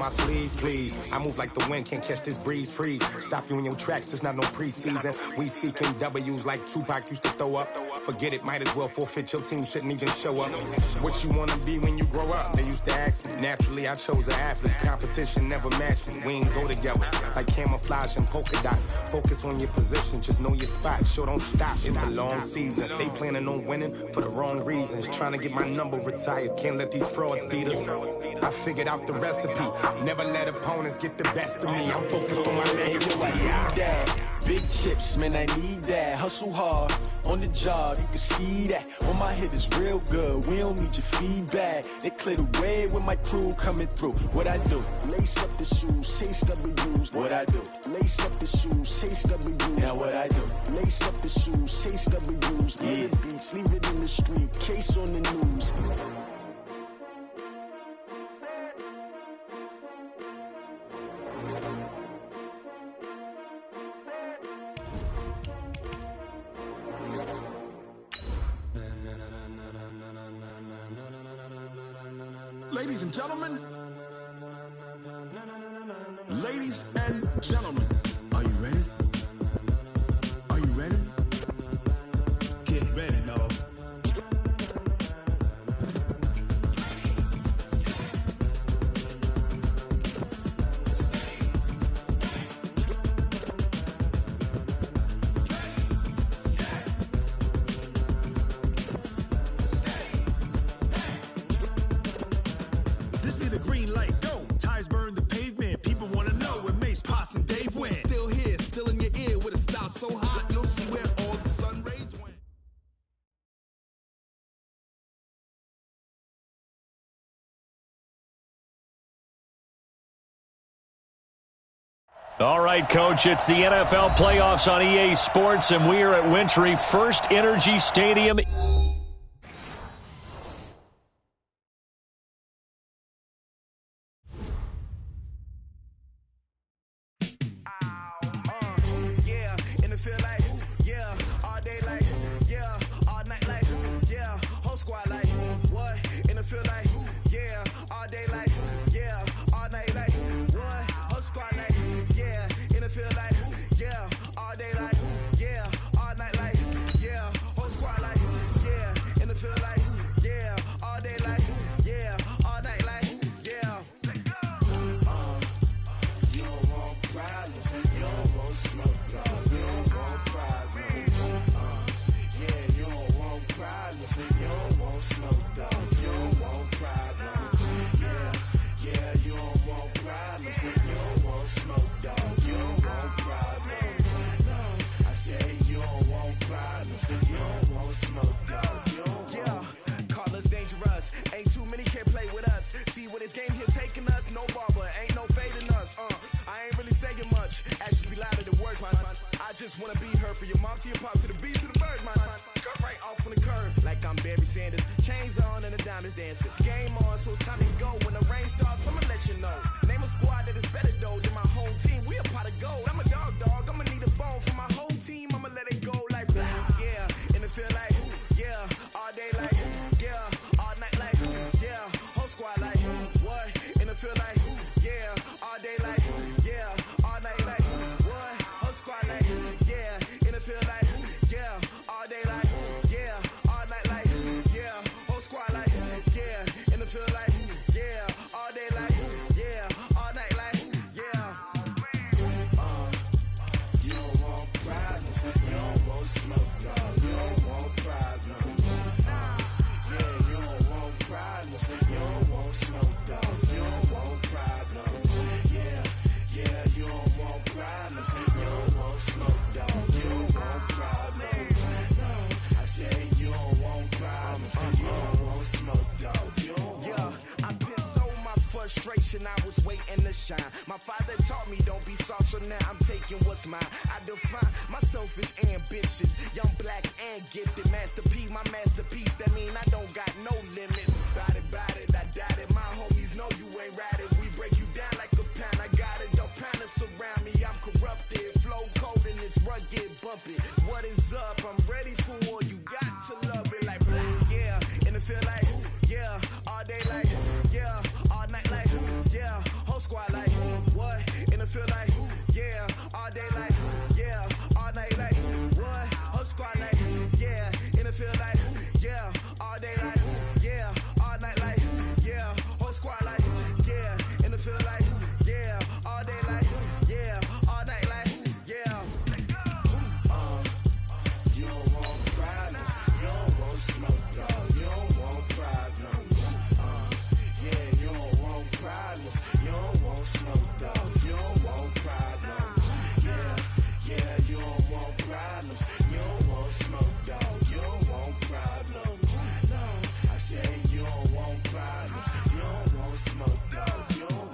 my sleeve, please. I move like the wind, can't catch this breeze, freeze. Stop you in your tracks, there's not no preseason. We seeking W's like Tupac used to throw up. Forget it, might as well forfeit, your team shouldn't even show up. What you wanna be when you grow up? They used to ask me. Naturally, I chose an athlete. Competition never matched me. We ain't go together like camouflage and polka dots. Focus on your position, just know your spot. Sure, don't stop, it's a long season. They planning on winning for the wrong reasons. Trying to get my number retired, can't let these frauds beat us. I figured out the recipe. Never let opponents get the best of me. I'm focused on my legacy. Big chips, man, I need that. Hustle hard on the job, you can see that. On my head is real good, we don't need your feedback. They clear the way with my crew coming through. What I do? Lace up the shoes, chase W's. What I do? Lace up the shoes, chase W's. Now what I do? Lace up the shoes, chase W's. Yeah. The beats, leave it in the street, case on the news. Ladies and gentlemen, ladies and gentlemen, are you ready? Are you ready? Get ready, no. All right, Coach, it's the NFL playoffs on EA Sports, and we are at Wintry First Energy Stadium. I was waiting to shine. My father taught me don't be soft, so now I'm taking what's mine. I define myself as ambitious, young, black, and gifted. Masterpiece, my masterpiece. That mean I don't got no limits. Bout it, I doubt it. My homies know you ain't ride it. We break you down like a pound. I got it, don't pound to surround me. I'm corrupted, flow cold and it's rugged, bumpy. What is up? I'm ready for war. You got to love it like black, yeah. And it feel like, yeah, all day like, yeah, all night like, yeah. Whole squad feel like, yeah, all day like, yeah, all night like, yeah, whole squad like, yeah, in the field like, yeah, all day like, yeah, all night like, yeah. You don't want problems, you don't want smoke, dog, you don't want problems. Yeah, you don't want problems, you don't want smoke, dog, you don't want problems. Yeah, you don't want problems, you don't want smoke, dog, you don't want problems. No, I said you don't want problems, you don't want smoke, dog, you don't want.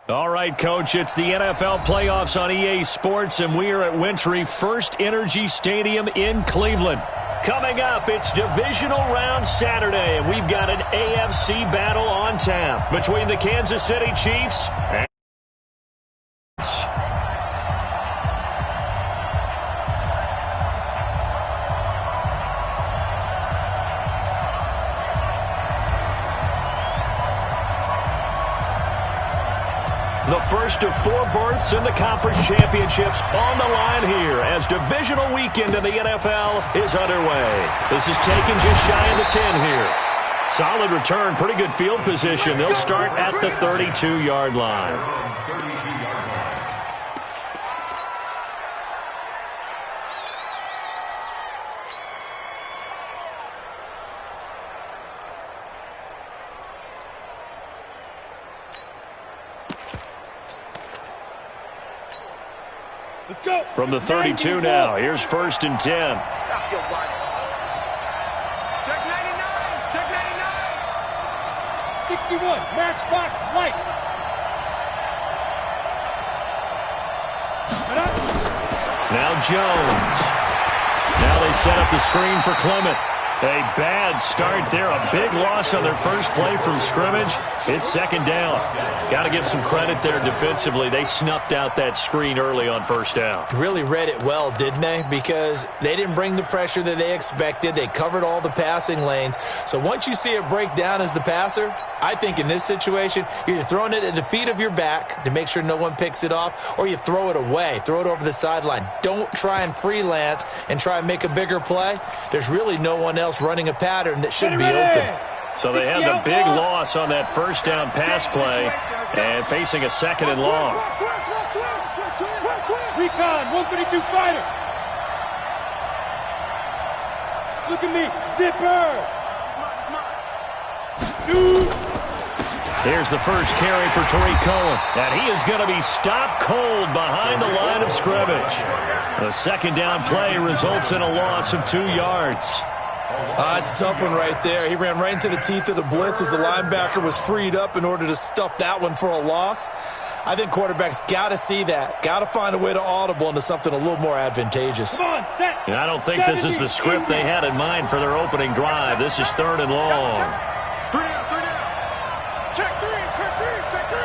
All right, Coach, it's the NFL playoffs on EA Sports, and we are at Wintry First Energy Stadium in Cleveland. Coming up, it's divisional round Saturday, and we've got an AFC battle on tap between the Kansas City Chiefs and the first of 4 berths in the conference championships on the line here as divisional weekend in the NFL is underway. This is taken just shy of the 10 here. Solid return, pretty good field position. They'll start at the 32-yard line. Let's go. From the 32 now, here's 1st and 10. Stop your body. Check 99. Check 99. 61. Matchbox lights. Now Jones. Now they set up the screen for Clement. A bad start there. A big loss on their first play from scrimmage. It's 2nd down. Got to give some credit there defensively. They snuffed out that screen early on 1st down. Really read it well, didn't they? Because they didn't bring the pressure that they expected. They covered all the passing lanes. So once you see it break down as the passer, I think in this situation, you're either throwing it at the feet of your back to make sure no one picks it off, or you throw it away. Throw it over the sideline. Don't try and freelance and try and make a bigger play. There's really no one else running a pattern that should be open. So they had the big loss on that 1st down pass play and facing a 2nd and long. Recon, 132 fighter. Look at me, zipper. Shoot. Here's the first carry for Tariq Cohen. And he is going to be stopped cold behind the line of scrimmage. The 2nd down play results in a loss of 2 yards. It's a tough one right there. He ran right into the teeth of the blitz as the linebacker was freed up in order to stuff that one for a loss. I think quarterbacks got to see that. Got to find a way to audible into something a little more advantageous. Come on, set. And I don't think this is the script they had in mind for their opening drive. This is 3rd and long. 3 down, 3 down. Check 3, check 3, check 3.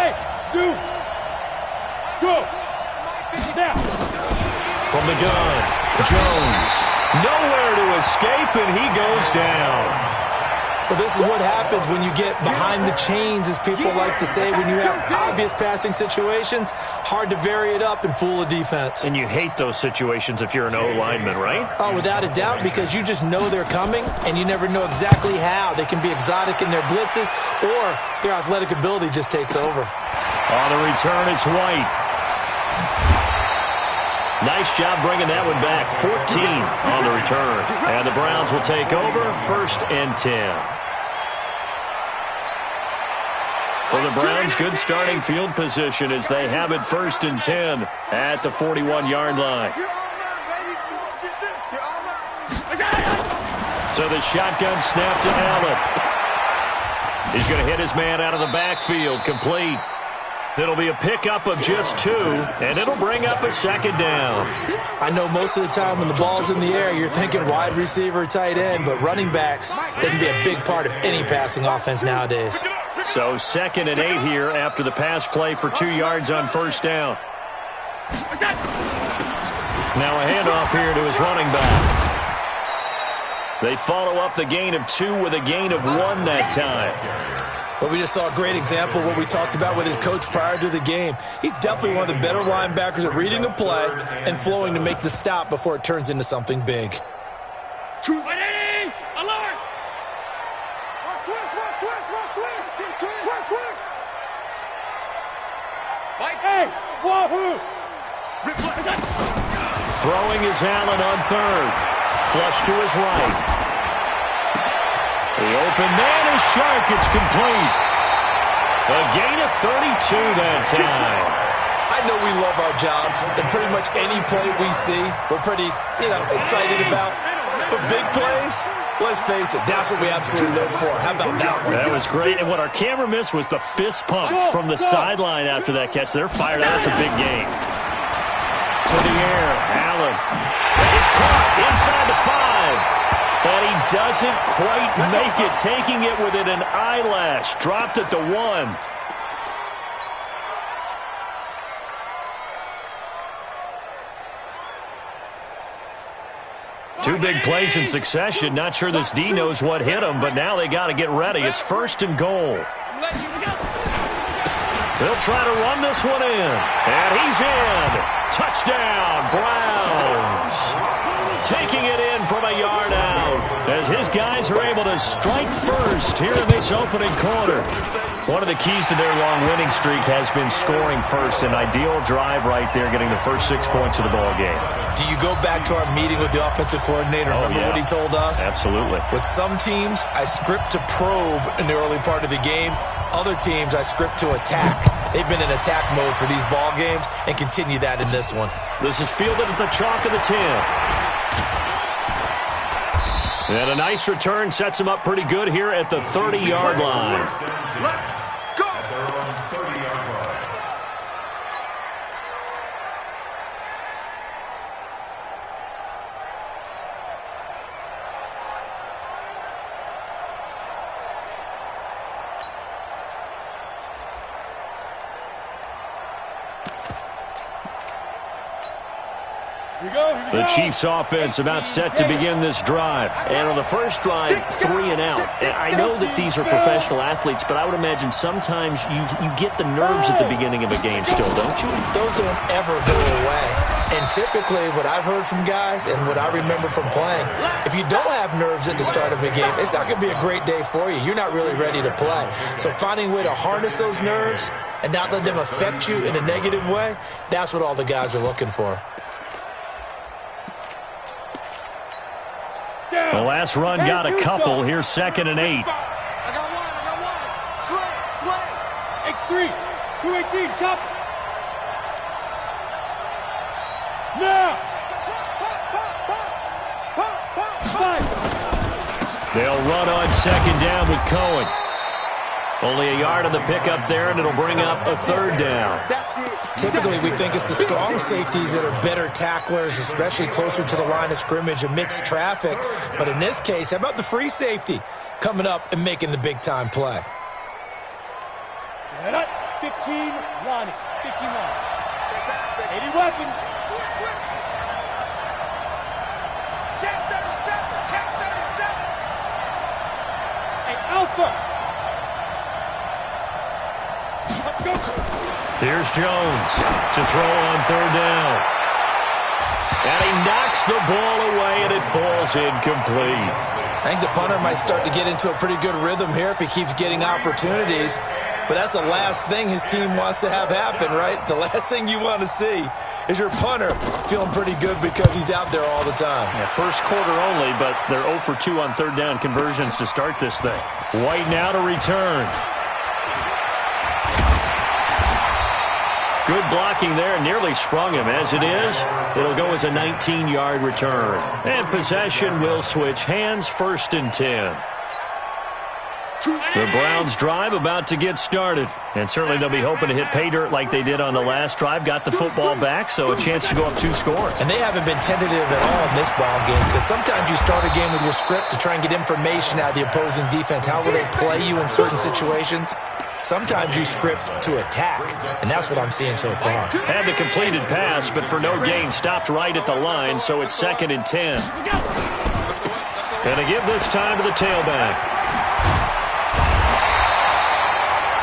Hey, shoot. Go. Now. From the gun, Jones. Nowhere to escape, and he goes down. Well, this is what happens when you get behind the chains, as people like to say, when you have obvious passing situations. Hard to vary it up and fool a defense. And you hate those situations if you're an O-lineman, right? Oh, without a doubt, because you just know they're coming, and you never know exactly how. They can be exotic in their blitzes, or their athletic ability just takes over. On the return, it's White. Nice job bringing that one back. 14 on the return. And the Browns will take over 1st and 10. For the Browns, good starting field position as they have it 1st and 10 at the 41-yard line. So the shotgun snap to Allen. He's going to hit his man out of the backfield. Complete. It'll be a pickup of just 2, and it'll bring up a second down. I know most of the time when the ball's in the air, you're thinking wide receiver, tight end, but running backs, they can be a big part of any passing offense nowadays. So 2nd and 8 here after the pass play for 2 yards on first down. Now a handoff here to his running back. They follow up the gain of 2 with a gain of 1 that time. Well, we just saw a great example of what we talked about with his coach prior to the game. He's definitely one of the better linebackers at reading the play and flowing to make the stop before it turns into something big. Hey, wahoo! Throwing is Allen on 3rd. Flush to his right. The open man is sharp. It's complete. A gain of 32 that time. I know we love our jobs, and pretty much any play we see, we're pretty, excited about. For big plays, let's face it, that's what we absolutely live for. How about that one? That was great, and what our camera missed was the fist pumps from the sideline after that catch. They're fired out. It's a big game. To the air, Allen is caught inside the 5. And he doesn't quite make it, taking it within an eyelash. Dropped at the 1. Two big plays in succession. Not sure this D knows what hit him, but now they got to get ready. It's 1st and goal. They'll try to run this one in. And he's in. Touchdown, Browns. Taking it in from a yard out as his guys are able to strike first here in this opening quarter. One of the keys to their long winning streak has been scoring first. An ideal drive right there, getting the first 6 points of the ball game. Do you go back to our meeting with the offensive coordinator? Remember what he told us? Absolutely. With some teams, I script to probe in the early part of the game. Other teams, I script to attack. They've been in attack mode for these ball games and continue that in this one. This is fielded at the chalk of the 10. And a nice return sets him up pretty good here at the 30-yard line. The Chiefs offense about set to begin this drive. And on the first drive, 3 and out. And I know that these are professional athletes, but I would imagine sometimes you get the nerves at the beginning of a game still, don't you? Those don't ever go away. And typically what I've heard from guys and what I remember from playing, if you don't have nerves at the start of a game, it's not going to be a great day for you. You're not really ready to play. So finding a way to harness those nerves and not let them affect you in a negative way, that's what all the guys are looking for. The last run got a couple. Here's 2nd and 8. I got one. Slay. X3, 218, chop. Now. 5. They'll run on 2nd down with Cohen. Only a yard on the pickup there, and it'll bring up a 3rd down. Typically, we think it's the strong safeties that are better tacklers, especially closer to the line of scrimmage amidst traffic. But in this case, how about the free safety coming up and making the big-time play? Set up. 15, Lonnie. 15 Lonnie. 80 weapon. Switch. Check 37. Hey, Alpha. Let's go. Here's Jones to throw on 3rd down. And he knocks the ball away, and it falls incomplete. I think the punter might start to get into a pretty good rhythm here if he keeps getting opportunities. But that's the last thing his team wants to have happen, right? The last thing you want to see is your punter feeling pretty good because he's out there all the time. Yeah, first quarter only, but they're 0 for 2 on 3rd down conversions to start this thing. White now to return. Good blocking there, nearly sprung him. As it is, it'll go as a 19-yard return. And possession will switch hands, 1st and 10. The Browns drive about to get started. And certainly they'll be hoping to hit pay dirt like they did on the last drive. Got the football back, so a chance to go up 2 scores. And they haven't been tentative at all in this ball game, because sometimes you start a game with your script to try and get information out of the opposing defense. How will they play you in certain situations? Sometimes you script to attack, and that's what I'm seeing so far. Had the completed pass, but for no gain, stopped right at the line, so it's 2nd and 10. Going to give this time to the tailback.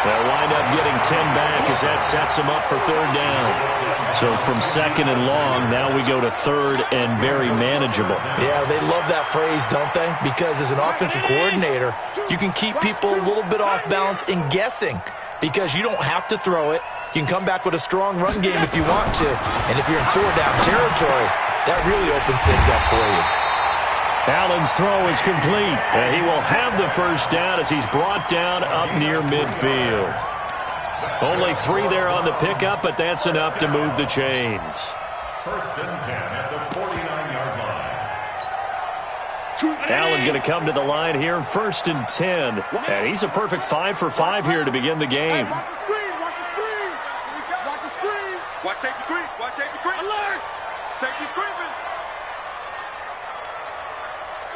They'll wind up getting 10 back as that sets them up for 3rd down. So from 2nd and long, now we go to 3rd and very manageable. Yeah, they love that phrase, don't they? Because as an offensive coordinator, you can keep people a little bit off balance and guessing, because you don't have to throw it. You can come back with a strong run game if you want to. And if you're in 4-down territory, that really opens things up for you. Allen's throw is complete, and he will have the 1st down as he's brought down up near midfield. Only 3 there on the pickup, but that's enough to move the chains. 1st and 10 at the 49-yard line. Allen going to come to the line here, 1st and 10. And he's a perfect 5 for 5 here to begin the game. Watch the screen, watch the screen. Watch the screen. Watch safety screen, watch safety screen. Alert! Safety screen.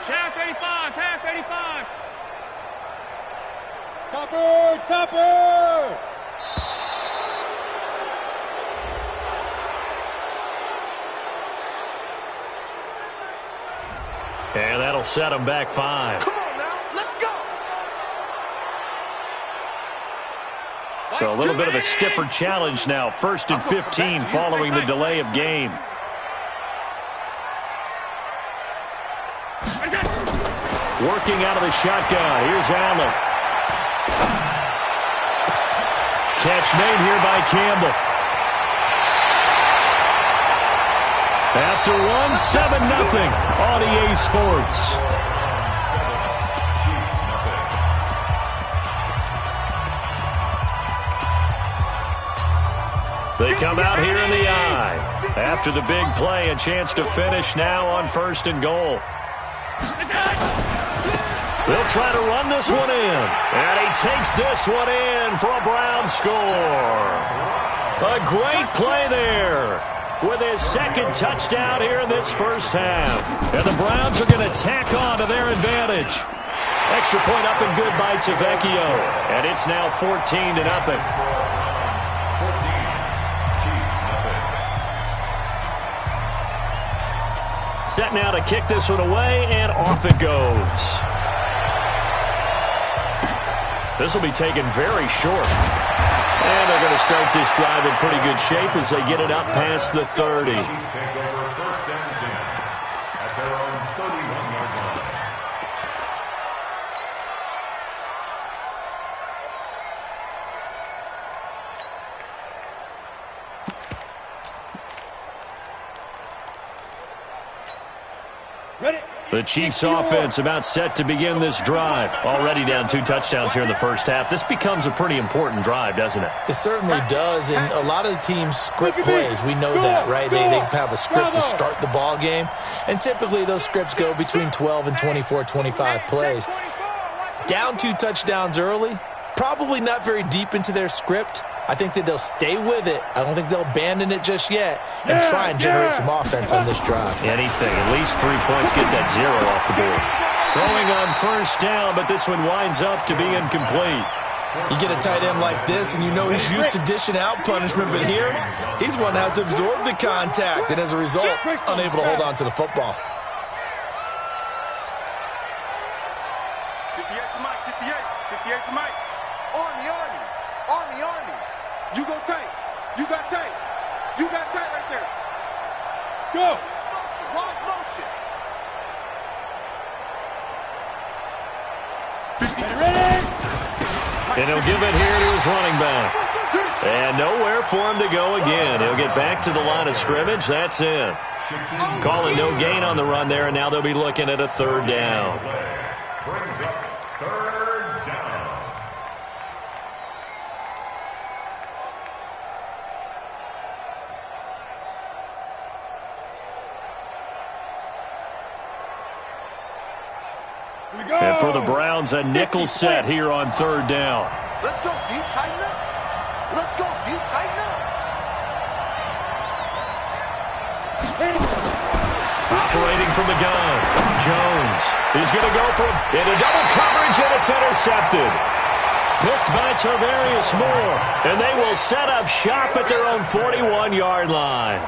Pass 85, pass 85. Topper, Topper! And that'll set him back 5. Come on now, let's go. So a little bit of a stiffer challenge now. 1st and 15 following the delay of game. Working out of the shotgun. Here's Allen. Catch made here by Campbell. After one, 7-0 on EA Sports. They come out here in the eye. After the big play, a chance to finish now on 1st and goal. They'll try to run this one in. And he takes this one in for a Brown score. A great play there with his 2nd touchdown here in this 1st half. And the Browns are going to tack on to their advantage. Extra point up and good by Tavecchio. And it's now 14-0. Set now to kick this one away, and off it goes. This will be taken very short. And they're going to start this drive in pretty good shape as they get it up past the 30. The Chiefs offense about set to begin this drive. Already down 2 touchdowns here in the 1st half. This becomes a pretty important drive, doesn't it? It certainly does, and a lot of the teams script plays. We know that, right? They have a script to start the ball game, and typically those scripts go between 12 and 24, 25 plays. Down 2 touchdowns early, probably not very deep into their script. I think that they'll stay with it. I don't think they'll abandon it just yet and try and generate some offense on this drive. Anything. At least 3 points, get that 0 off the board. Throwing on 1st down, but this one winds up to be incomplete. You get a tight end like this, and you know he's used to dishing out punishment, but here, he's one that has to absorb the contact, and as a result, unable to hold on to the football. 58 to Mike, 58 to Mike. Army. You go tight. You got tight. You got tight right there. Go. Wide motion. And he'll give it here to his running back. And nowhere for him to go again. He'll get back to the line of scrimmage. That's it. Calling no gain on the run there, and now they'll be looking at a 3rd down. Brings up 3rd down. And for the Browns, a nickel set here on third down. Let's go, D. Tighten up. Let's go, D. Tighten up. Operating from the gun, Jones. He's going to go for it into double coverage, and it's intercepted. Picked by Tarvarius Moore, and they will set up shop at their own 41-yard line.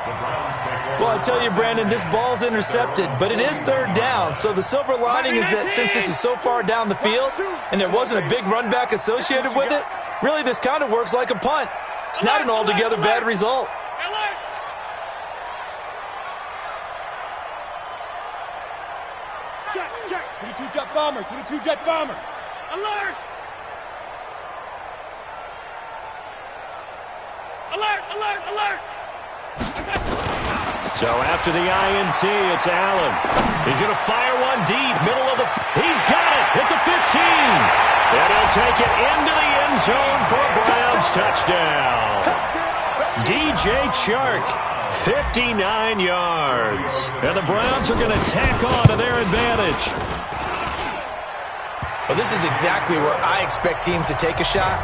Well, I tell you, Brandon, this ball's intercepted, but it is third down. So the silver lining is that since this is so far down the field and there wasn't a big run back associated with it, really this kind of works like a punt. It's not an altogether bad result. Check, check. 22 jet bomber, 22 jet bomber. Alert! Alert, alert, alert! So after the INT, it's Allen. He's going to fire one deep, middle of the... He's got it at the 15. And he'll take it into the end zone for a Browns touchdown. DJ Chark, 59 yards. And the Browns are going to tack on to their advantage. Well, this is exactly where I expect teams to take a shot.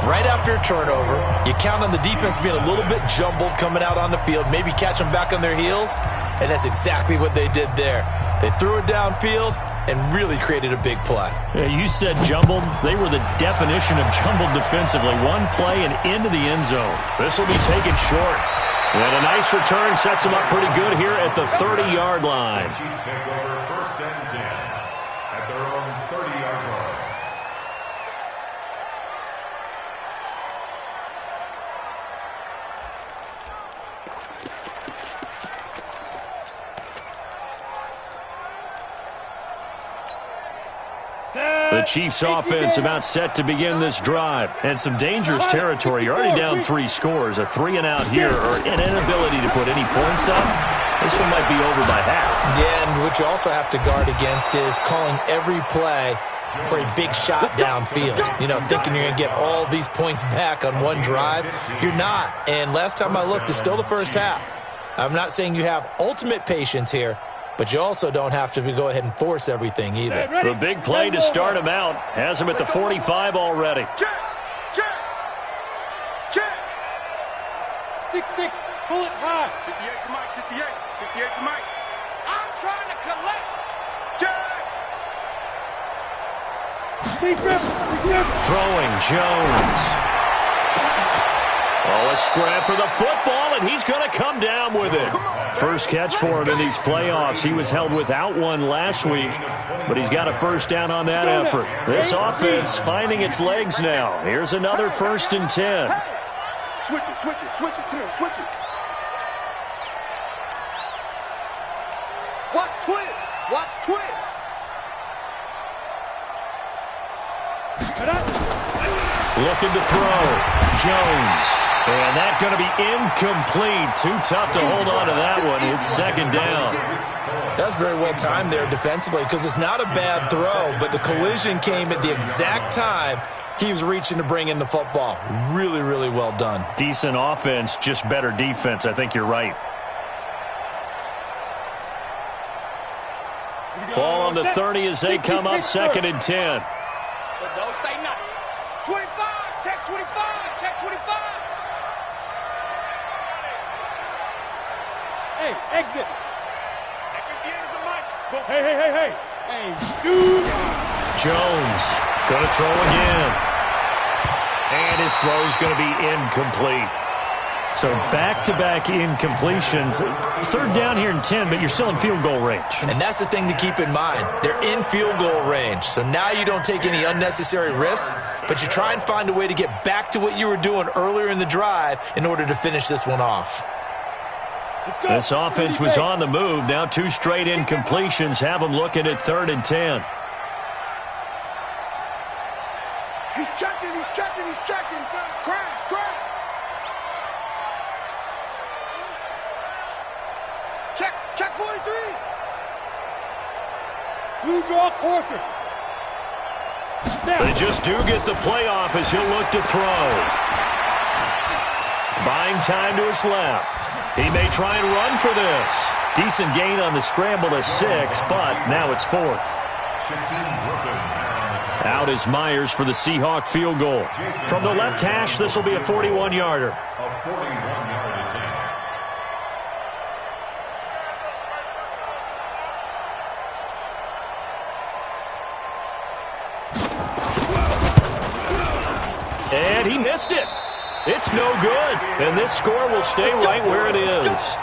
Right after a turnover, you count on the defense being a little bit jumbled coming out on the field, maybe catch them back on their heels, and that's exactly what they did there. They threw it downfield and really created a big play. Yeah, you said jumbled. They were the definition of jumbled defensively. One play and into the end zone. This will be taken short. And a nice return sets them up pretty good here at the 30-yard line. Chiefs take over first and 10 at their own 30-yard line. The Chiefs offense about set to begin this drive. And some dangerous territory. You're already down 3 scores. A 3-and-out here or an inability to put any points up. This one might be over by half. Yeah, and what you also have to guard against is calling every play for a big shot downfield. You know, thinking you're going to get all these points back on one drive. You're not. And last time I looked, it's still the first half. I'm not saying you have ultimate patience here, but you also don't have to go ahead and force everything either. The big play to start him out has him at the 45 already. Check, check, check. 6-6, pull it high. 58 to Mike, 58, 58 to Mike. I'm trying to collect. Check. Throwing Jones. Oh, a scrap for the football, and he's going to come down with it. First catch for him in these playoffs. He was held without one last week, but he's got a first down on that effort. This offense finding its legs now. Here's another 1st and 10. Switch it, switch it, switch it. Come on, switch it. Watch twins. Watch twins. Looking to throw. Jones. And that's going to be incomplete. Too tough to hold on to that one. It's 2nd down. That's very well timed there defensively because it's not a bad throw, but the collision came at the exact time he was reaching to bring in the football. Really, really well done. Decent offense, just better defense. I think you're right. Ball on the 30 as they come up 2nd and 10. So don't say nothing. 25, check 25, check 25. Hey, exit. Hey. Hey, shoot. Jones going to throw again. And his throw is going to be incomplete. So back-to-back incompletions. 3rd down here and 10, but you're still in field goal range. And that's the thing to keep in mind. They're in field goal range. So now you don't take any unnecessary risks, but you try and find a way to get back to what you were doing earlier in the drive in order to finish this one off. This offense was on the move. Now 2 straight incompletions have them looking at 3rd and 10. He's checking, he's checking, he's checking. Crash, crash. Check 43. Blue draw quarters. They just do get the playoff as he'll look to throw. Buying time to his left. He may try and run for this. Decent gain on the scramble to 6, but now it's 4th. Out is Myers for the Seahawk field goal. From the left hash, this will be a 41-yarder. A 41-yard attempt. And he missed it. It's no good. And this score will stay right where it is.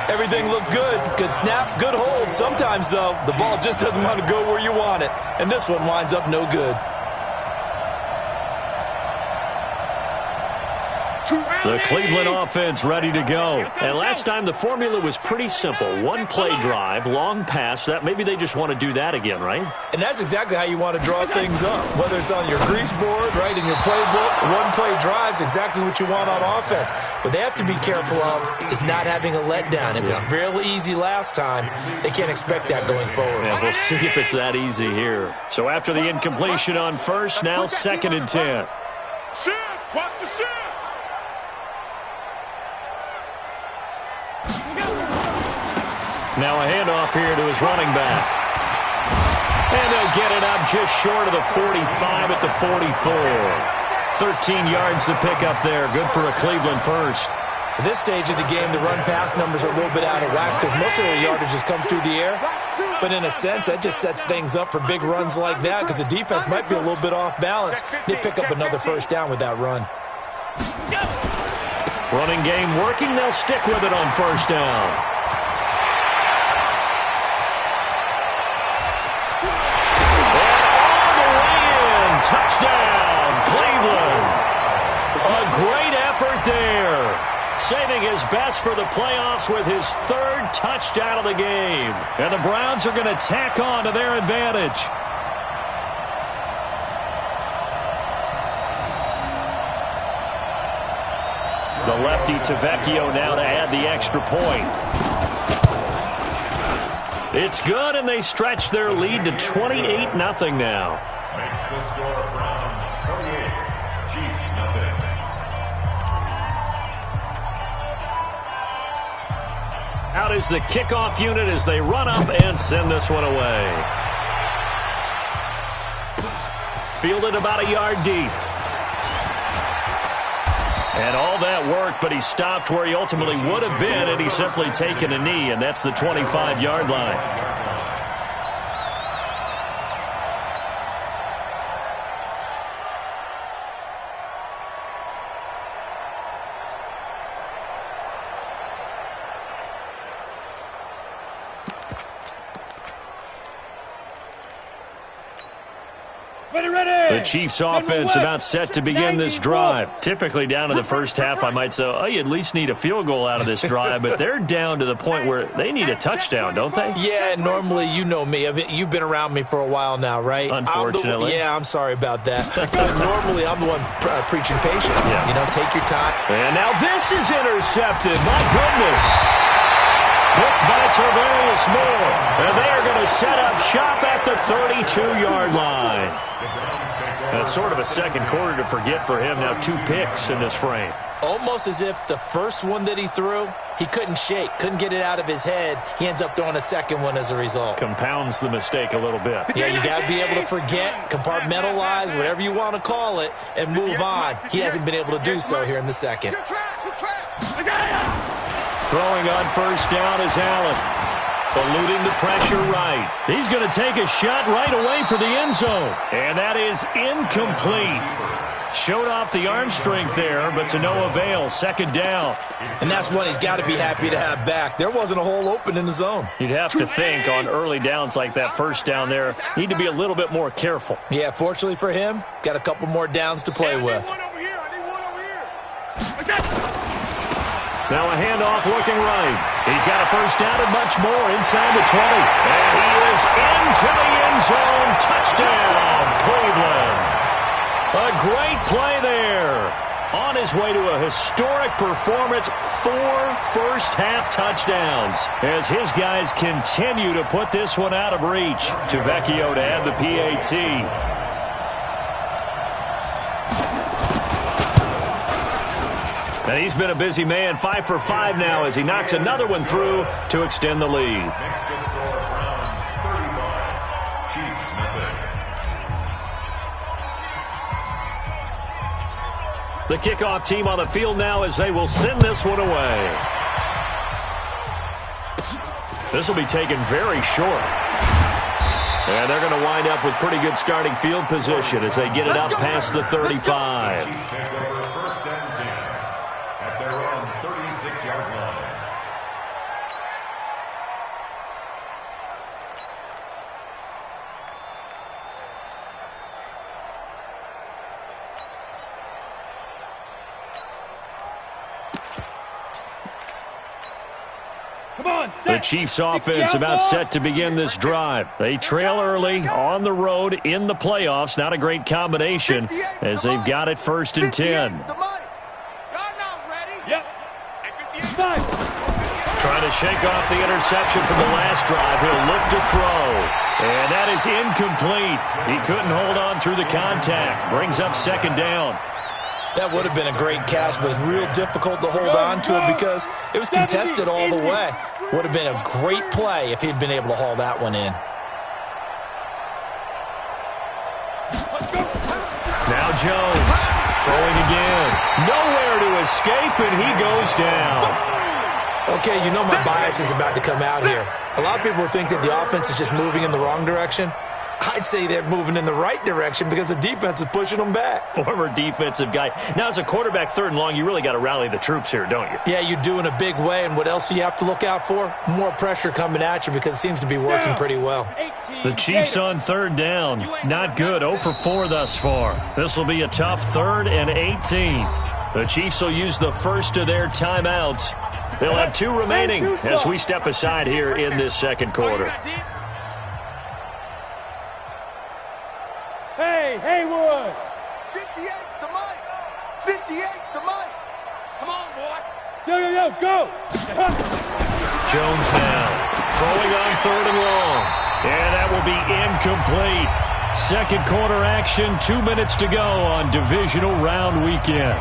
Everything looked good. Good snap, good hold. Sometimes, though, the ball just doesn't want to go where you want it. And this one winds up no good. The Cleveland offense ready to go. And last time the formula was pretty simple. One play drive, long pass. That maybe they just want to do that again, right? And that's exactly how you want to draw things up. Whether it's on your grease board, right, in your playbook, one play drive's exactly what you want on offense. What they have to be careful of is not having a letdown. It was fairly easy last time. They can't expect that going forward. Yeah, we'll see if it's that easy here. So after the incompletion on first, now 2nd and 10. Watch the shift. Now a handoff here to his running back. And they'll get it up just short of the 45 at the 44. 13 yards to pick up there. Good for a Cleveland first. At this stage of the game, the run-pass numbers are a little bit out of whack because most of the yardage has come through the air. But in a sense, that just sets things up for big runs like that because the defense might be a little bit off balance. They pick up another first down with that run. Running game working. They'll stick with it on first down. Touchdown, Cleveland. A great effort there. Saving his best for the playoffs with his 3rd touchdown of the game. And the Browns are going to tack on to their advantage. The lefty to Vecchio now to add the extra point. It's good, and they stretch their lead to 28-0 now. Makes the score Browns 38, Chiefs nothing. Out is the kickoff unit as they run up and send this one away. Fielded about a yard deep. And all that work, but he stopped where he ultimately would have been had he simply taken a knee, and that's the 25-yard line. The Chiefs offense about set to begin this drive. Typically down to the first half, I might say, oh, you at least need a field goal out of this drive, but they're down to the point where they need a touchdown, don't they? Yeah, normally, you know me. You've been around me for a while now, right? Unfortunately. I'm sorry about that. Normally, I'm the one preaching patience. Yeah. You know, take your time. And now this is intercepted. My goodness. Picked by Travarius Moore. And they are going to set up shop at the 32-yard line. That's sort of a second quarter to forget for him. Now 2 picks in this frame. Almost as if the first one that he threw, he couldn't shake, couldn't get it out of his head. He ends up throwing a second one as a result. Compounds the mistake a little bit. Yeah, you got to be able to forget, compartmentalize, whatever you want to call it, and move on. He hasn't been able to do so here in the second. Throwing on first down is Allen. Eluding the pressure right. He's going to take a shot right away for the end zone. And that is incomplete. Showed off the arm strength there, but to no avail. Second down. And that's one he's got to be happy to have back. There wasn't a hole open in the zone. You'd have to think on early downs like that first down there, need to be a little bit more careful. Yeah, fortunately for him, got a couple more downs to play with. Now a handoff looking right. He's got a first down and much more inside the 20. And he is into the end zone. Touchdown, Cleveland. A great play there. On his way to a historic performance, 4 first-half touchdowns as his guys continue to put this one out of reach. To Vecchio to add the PAT. And he's been a busy man, 5 for 5 now as he knocks another one through to extend the lead. Next to score Browns 35, Chiefs method. The kickoff team on the field now as they will send this one away. This will be taken very short. And they're going to wind up with pretty good starting field position as they get it up past the 35. The Chiefs take over first and 10 at their own 36-yard line. The Chiefs offense about set to begin this drive. They trail early on the road in the playoffs. Not a great combination as they've got it first and 10. Trying to shake off the interception from the last drive. He'll look to throw. And that is incomplete. He couldn't hold on through the contact. Brings up second down. That would have been a great catch, but it's real difficult to hold on to it because it was contested all the way. Would have been a great play if he'd been able to haul that one in. Now Jones throwing again. Nowhere to escape, and he goes down. Okay, you know my bias is about to come out here. A lot of people think that the offense is just moving in the wrong direction. I'd say they're moving in the right direction because the defense is pushing them back. Former defensive guy. Now, as a quarterback, third and long, you really got to rally the troops here, don't you? Yeah, you do in a big way. And what else do you have to look out for? More pressure coming at you because it seems to be working pretty well. The Chiefs on third down. Not good. 0 for 4 thus far. This will be a tough 3rd and 18. The Chiefs will use the first of their timeouts. They'll have 2 remaining as we step aside here in this second quarter. Hey, Haywood! 58's the mic! 58's the mic! Come on, boy! Yo, go! Jones now throwing on 3rd and long. And that will be incomplete. Second quarter action, 2 minutes to go on divisional round weekend.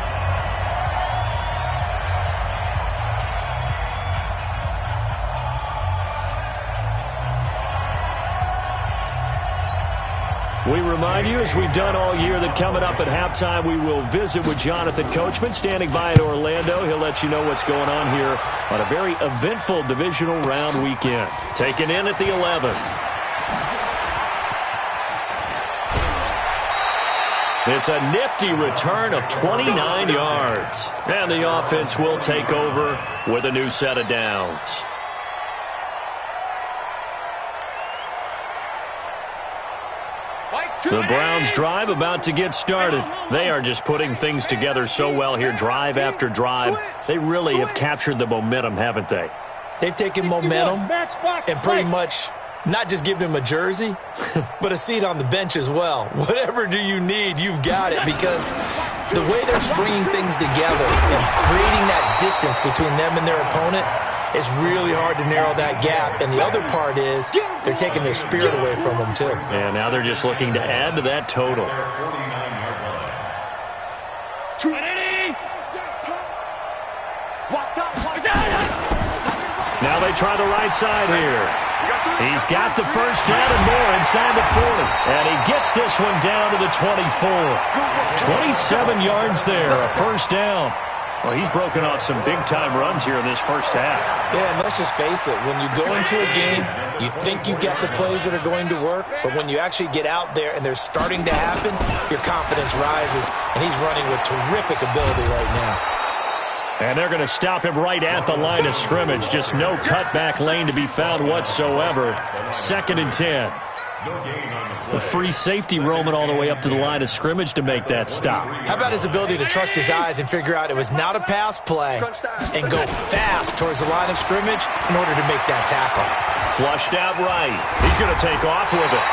We remind you, as we've done all year, that coming up at halftime, we will visit with Jonathan Coachman, standing by in Orlando. He'll let you know what's going on here on a very eventful divisional round weekend. Taken in at the 11. It's a nifty return of 29 yards. And the offense will take over with a new set of downs. The Browns' drive about to get started. They are just putting things together so well here, drive after drive. They really have captured the momentum, haven't they? They've taken momentum and pretty much not just given him a jersey, but a seat on the bench as well. Whatever do you need, you've got it, because the way they're stringing things together and creating that distance between them and their opponent, it's really hard to narrow that gap. And the other part is they're taking their spirit away from them, too. And now they're just looking to add to that total. Now they try the right side here. He's got the first down and more inside the 40. And he gets this one down to the 24. 27 yards there, a first down. Well, he's broken off some big-time runs here in this first half. Yeah, and let's just face it. When you go into a game, you think you've got the plays that are going to work, but when you actually get out there and they're starting to happen, your confidence rises, and he's running with terrific ability right now. And they're going to stop him right at the line of scrimmage. Just no cutback lane to be found whatsoever. 2nd and 10. A free safety roaming all the way up to the line of scrimmage to make that stop. How about his ability to trust his eyes and figure out it was not a pass play and go fast towards the line of scrimmage in order to make that tackle. Flushed out right. He's going to take off with it.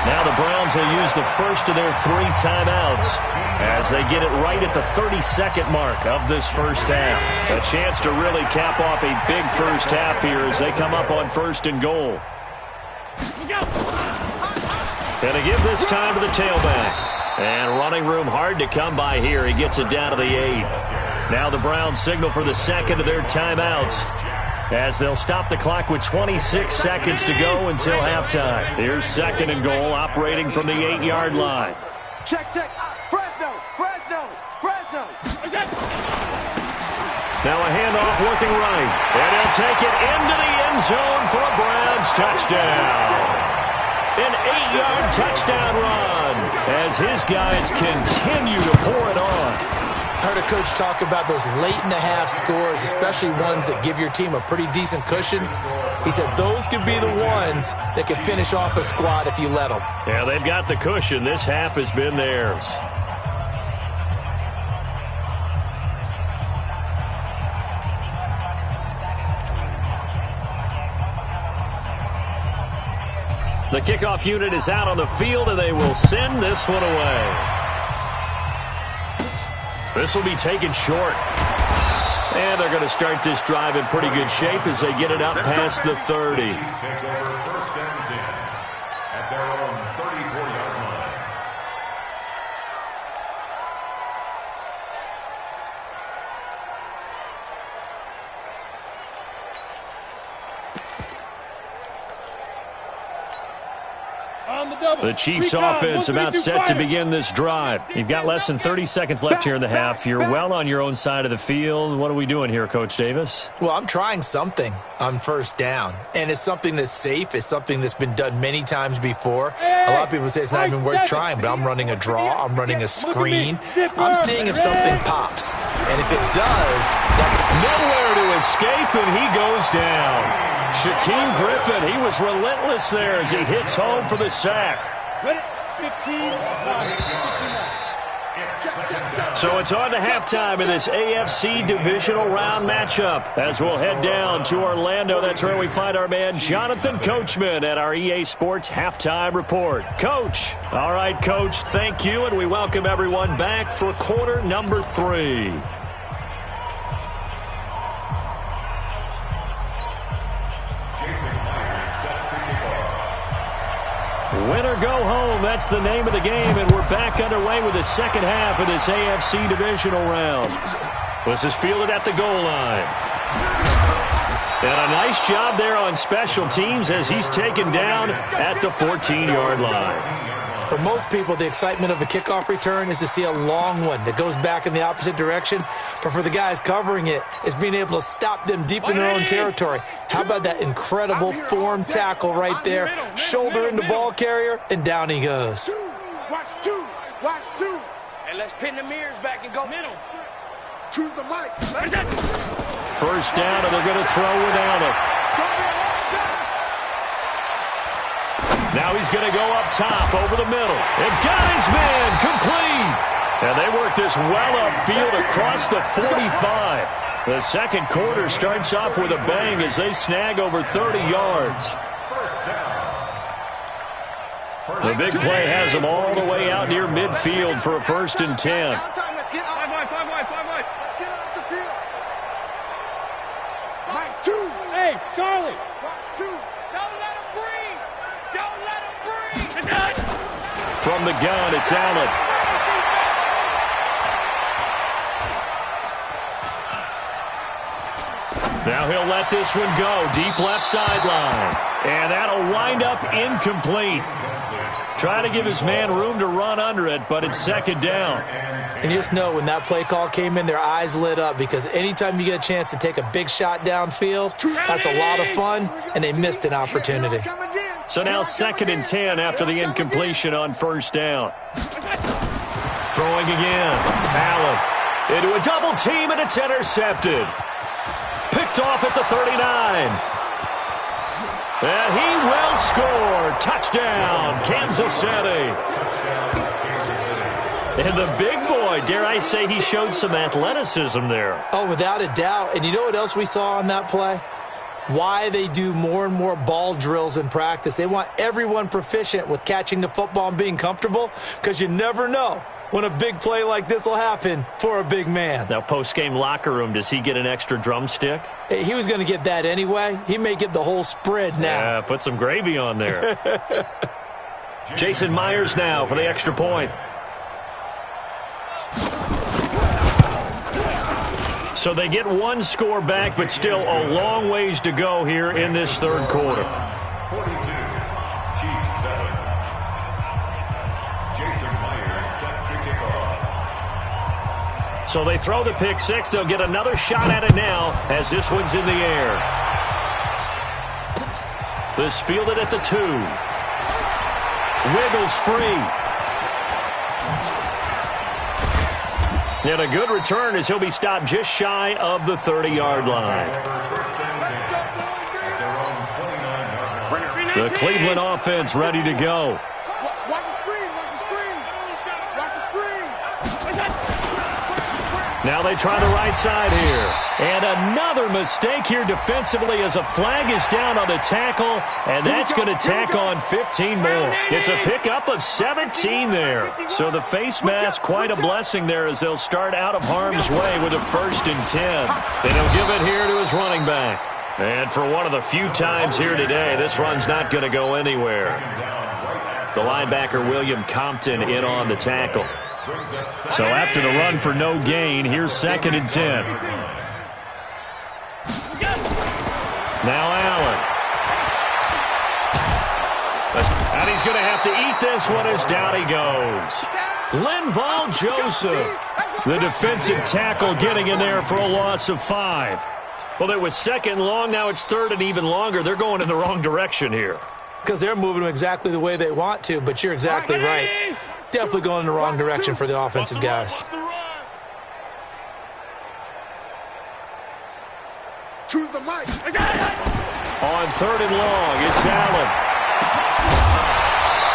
Now the Browns will use the first of their 3 timeouts as they get it right at the 32nd mark of this first half. A chance to really cap off a big first half here as they come up on 1st and goal. Gonna give this time to the tailback. And running room hard to come by here. He gets it down to the 8. Now the Browns signal for the second of their timeouts. as they'll stop the clock with 26 seconds to go until halftime. Here's 2nd and goal, operating from the 8-yard line. Check. Fresno. Now a handoff looking right, and he'll take it into the end zone for a Browns touchdown. An 8-yard touchdown run as his guys continue to pour it on. I heard a coach talk about those late-in-the-half scores, especially ones that give your team a pretty decent cushion. He said those could be the ones that can finish off a squad if you let them. Yeah, they've got the cushion. This half has been theirs. The kickoff unit is out on the field, and they will send this one away. This will be taken short. And they're going to start this drive in pretty good shape as they get it up past the 30. Chiefs take over 1st and 10 at their own 34-yard line. The Chiefs offense about set to begin this drive. You've got less than 30 seconds left here in the half. You're well on your own side of the field. What are we doing here, Coach Davis? Well, I'm trying something on 1st down, and it's something that's safe. It's something that's been done many times before. A lot of people say it's not even worth trying, but I'm running a draw. I'm running a screen. I'm seeing if something pops, and if it does, nowhere to escape, and he goes down. Shaquem Griffin, he was relentless there as he hits home for the sack. So it's on to halftime in this AFC divisional round matchup as we'll head down to Orlando. That's where we find our man Jonathan Coachman at our EA Sports Halftime Report. Coach. All right, Coach, thank you, and we welcome everyone back for quarter number 3. Win or go home, that's the name of the game, and we're back underway with the second half of this AFC divisional round. This is fielded at the goal line. And a nice job there on special teams as he's taken down at the 14-yard line. For most people, the excitement of a kickoff return is to see a long one that goes back in the opposite direction. But for the guys covering it, it's being able to stop them deep in their own territory. How about that incredible form tackle right there? Shoulder in the ball carrier, and down he goes. Watch two. And let's pin the mirrors back and go middle. Choose the mic. First down, and they're going to throw without it. Now he's going to go up top over the middle. And got his man complete. And they work this well upfield across the 45. The second quarter starts off with a bang as they snag over 30 yards. The big play has them all the way out near midfield for a 1st and 10. Let's get off the field. Mike, 2. Hey, Charlie. Watch 2. Don't let him breathe. From the gun, it's Allen. Now he'll let this one go. Deep left sideline. And that'll wind up incomplete. Trying to give his man room to run under it, but it's 2nd down. And you just know when that play call came in, their eyes lit up because anytime you get a chance to take a big shot downfield, that's a lot of fun, and they missed an opportunity. So now 2nd and 10 after the incompletion on 1st down. Throwing again. Allen into a double team, and it's intercepted. Picked off at the 39. And he will score. Touchdown, Kansas City. And the big boy, dare I say, he showed some athleticism there. Oh, without a doubt. And you know what else we saw on that play? Why they do more and more ball drills in practice. They want everyone proficient with catching the football and being comfortable because you never know when a big play like this will happen for a big man. Now, post-game locker room, does he get an extra drumstick? He was going to get that anyway. He may get the whole spread now. Yeah, put some gravy on there. Jason Myers now for the extra point. So they get one score back, but still a long ways to go here in this third quarter. 42, Chiefs 7. Jason Myers set to kick off. So they throw the pick six. They'll get another shot at it now as this one's in the air. This fielded at the 2. Wiggles free. And a good return as he'll be stopped just shy of the 30-yard line. The Cleveland offense ready to go. Watch the screen, watch the screen. Watch the screen. Now they try the right side here. And another mistake here defensively as a flag is down on the tackle, and that's going to tack on 15 more. It's a pickup of 17 there. So the face mask, quite a blessing there as they'll start out of harm's way with a 1st and 10. And he'll give it here to his running back. And for one of the few times here today, this run's not going to go anywhere. The linebacker, William Compton, in on the tackle. So after the run for no gain, here's 2nd and 10. Now Allen. And he's going to have to eat this one as down he goes. Linval Joseph, the defensive tackle, getting in there for a loss of 5. Well, it was 2nd long. Now it's 3rd and even longer. They're going in the wrong direction here. Because they're moving them exactly the way they want to, but you're exactly right. Definitely going in the wrong direction for the offensive guys. Choose the mic. On 3rd and long, it's Allen.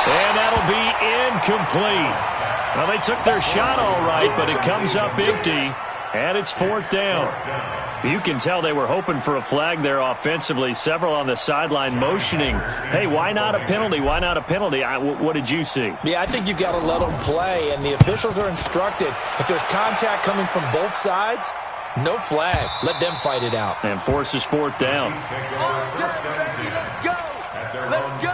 And that'll be incomplete. Well, they took their shot all right, but it comes up empty, and it's 4th down. You can tell they were hoping for a flag there offensively. Several on the sideline motioning, hey, why not a penalty? Why not a penalty? What did you see? Yeah, I think you've got to let them play, and the officials are instructed. If there's contact coming from both sides, no flag. Let them fight it out. And forces 4th down. Let's go. Let's go.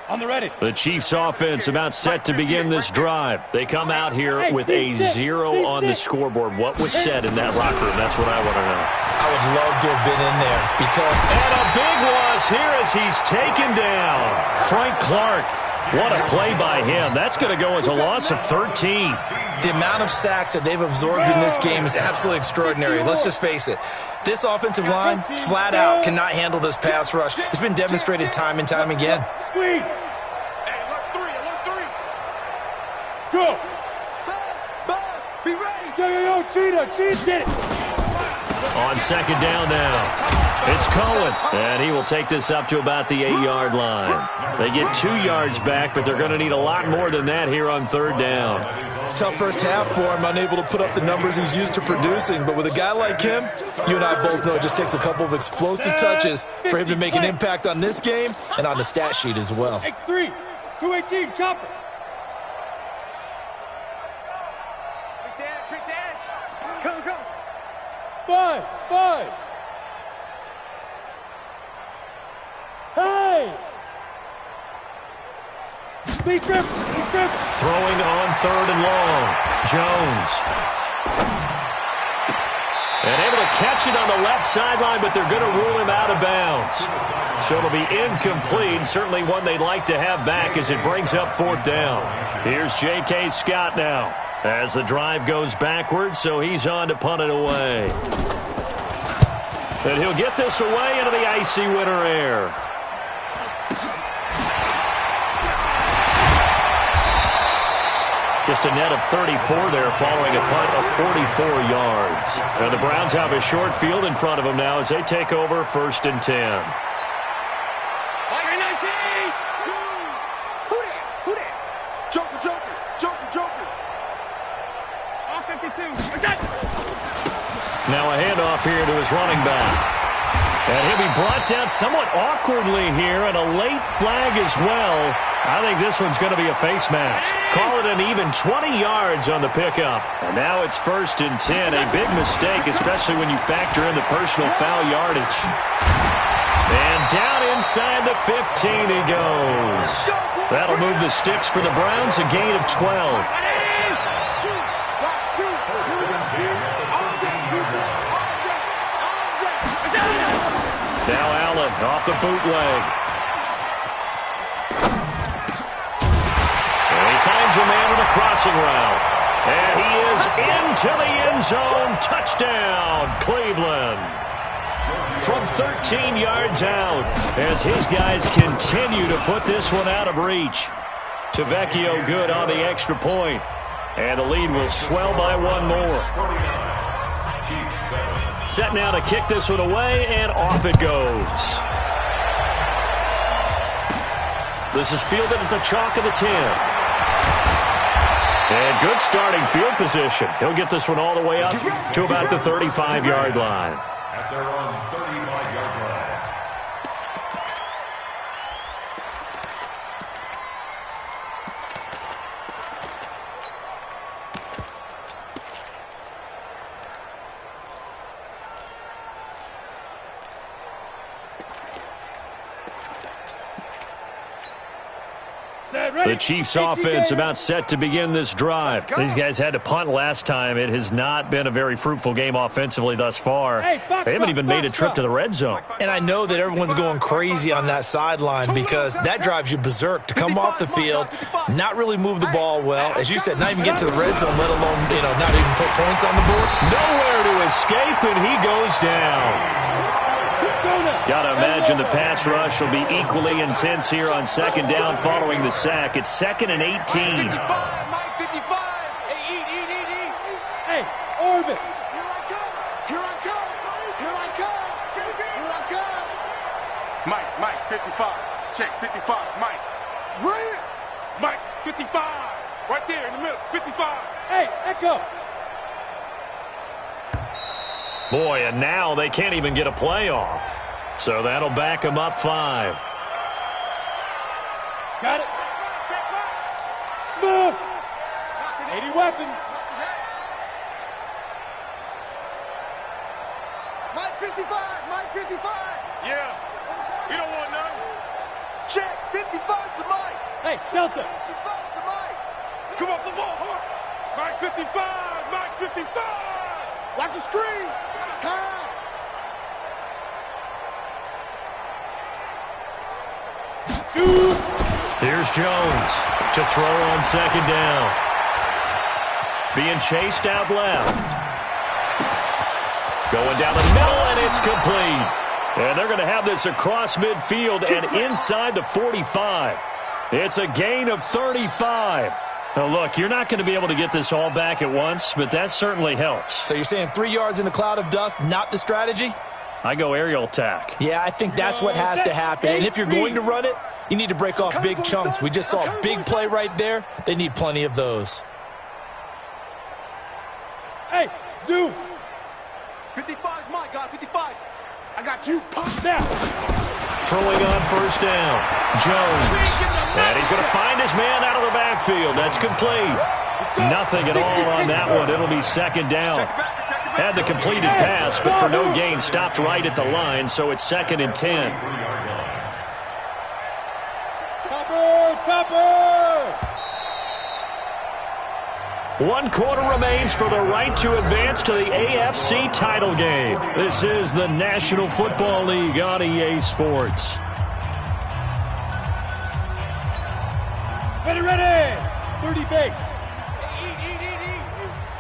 On the ready. The Chiefs offense about set to begin this drive. They come out here with a 0 on the scoreboard. What was said in that locker room? That's what I want to know. I would love to have been in there because... And a big loss here as he's taken down. Frank Clark. What a play by him. That's going to go as a loss of 13. The amount of sacks that they've absorbed in this game is absolutely extraordinary. Let's just face it. This offensive line, flat out, cannot handle this pass rush. It's been demonstrated time and time again. Squeeze. Hey, alert 3, alert 3. Go. Buzz, be ready. Yo, Cheetah, get it. On 2nd down now. It's Cohen, and he will take this up to about the 8-yard line. They get 2 yards back, but they're going to need a lot more than that here on 3rd down. Tough first half for him, unable to put up the numbers he's used to producing. But with a guy like him, you and I both know it just takes a couple of explosive touches for him to make an impact on this game and on the stat sheet as well. X3, 218, chopper. Quick dance. Go. Buzz. Hey! Speed grip. Throwing on 3rd and long. Jones. And able to catch it on the left sideline, but they're going to rule him out of bounds. So it'll be incomplete. Certainly one they'd like to have back as it brings up 4th down. Here's J.K. Scott now as the drive goes backwards, so he's on to punt it away. And he'll get this away into the icy winter air. Just a net of 34 there following a punt of 44 yards. And the Browns have a short field in front of them now as they take over 1st and 10. Who that? Joker. All 52. Now a handoff here to his running back. And he'll be brought down somewhat awkwardly here, and a late flag as well. I think this one's going to be a face mask. Call it an even 20 yards on the pickup. And now it's 1st and 10. A big mistake, especially when you factor in the personal foul yardage. And down inside the 15 he goes. That'll move the sticks for the Browns, a gain of 12. Now Allen off the bootleg. And he finds a man on a crossing route. And he is into the end zone. Touchdown, Cleveland. From 13 yards out, as his guys continue to put this one out of reach. Tavecchio good on the extra point. And the lead will swell by one more. Set now to kick this one away, and off it goes. This is fielded at the chalk of the 10. And good starting field position. He'll get this one all the way up to about the 35-yard line. At their own 35-yard line. The Chiefs offense about set to begin this drive. These guys had to punt last time. It has not been a very fruitful game offensively thus far. They haven't even made a trip to the red zone. And I know that everyone's going crazy on that sideline because that drives you berserk to come off the field, not really move the ball well. As you said, not even get to the red zone, let alone, not even put points on the board. Nowhere to escape, and he goes down. Got to imagine the pass rush will be equally intense here on 2nd down following the sack. It's 2nd and 18. Mike 55. Hey, Orbit. Here I come. Here I come. Here I come. Here I come. Mike 55. Check 55. Mike. Red. Mike 55. Right there in the middle. 55. Hey, Echo. Boy, and now they can't even get a playoff. So that'll back them up 5. Got it. Smooth. 80 weapon. Mike 55. Mike 55. Yeah. You don't want none. Check. 55 to Mike. Hey, Celta. 55 to Mike. Come off the ball. Mike 55. Mike 55. Watch the screen. Pass. Shoot. Here's Jones to throw on 2nd down. Being chased out left. Going down the middle, and it's complete. And they're going to have this across midfield and inside the 45. It's a gain of 35. Now, look, you're not going to be able to get this all back at once, but that certainly helps. So you're saying 3 yards in a cloud of dust, not the strategy? I go aerial attack. Yeah, I think that's what has to happen. And if you're going to run it, you need to break off big chunks. We just saw a big play right there. They need plenty of those. Hey, Zoo. 55's my guy, 55. I got you. Pop now. Throwing on 1st down. Jones. And he's going to find his man out of the backfield. That's complete. Nothing at all on that one. It'll be 2nd down. Had the completed pass, but for no gain, stopped right at the line, so it's 2nd and 10. Topper! 1 quarter remains for the right to advance to the AFC title game. This is the National Football League on EA Sports. Ready! 30 base.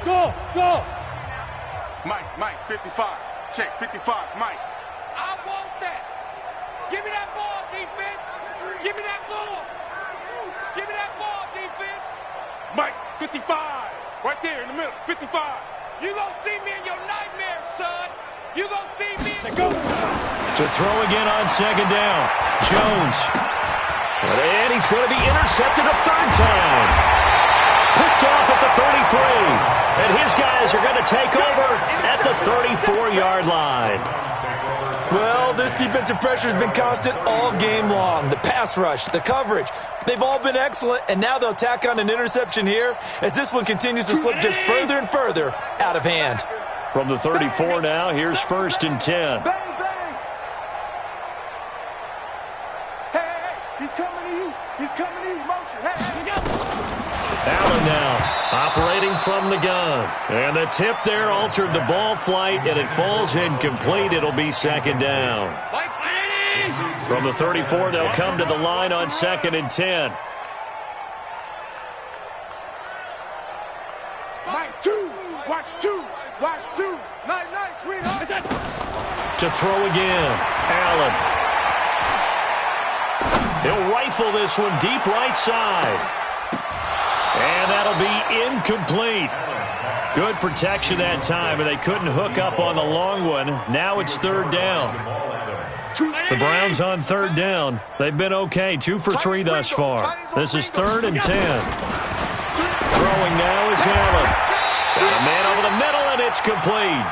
Go! Mike 55. Check 55, Mike. I want that. Give me that ball, defense. Give me that ball. Give me that ball, defense. Mike 55. Right there in the middle, 55. You gonna see me in your nightmares, son. You gonna see me. Go. To throw again on 2nd down. Jones. And he's going to be intercepted a 3rd time. Picked off at the 33. And his guys are going to take over at the 34-yard line. Well, this defensive pressure has been constant all game long. The pass rush, the coverage, they've all been excellent, and now they'll tack on an interception here as this one continues to slip just further and further out of hand. From the 34 now, here's 1st and 10. Bang, bang. Hey, he's coming to you. He's coming to you. Motion. Hey, go. Allen now operating from the gun. And the tip there altered the ball flight, and it falls incomplete. It'll be 2nd down. From the 34, they'll come to the line on 2nd and 10. Mike, 2. Watch 2. Watch 2. Nice, sweetheart. To throw again. Allen. He'll rifle this one deep right side. And that'll be incomplete. Good protection that time, and they couldn't hook up on the long one. Now it's 3rd down. The Browns on 3rd down. They've been okay, 2 for 3 thus far. This is 3rd and 10. Throwing now is Allen. Got a man over the middle, and it's complete.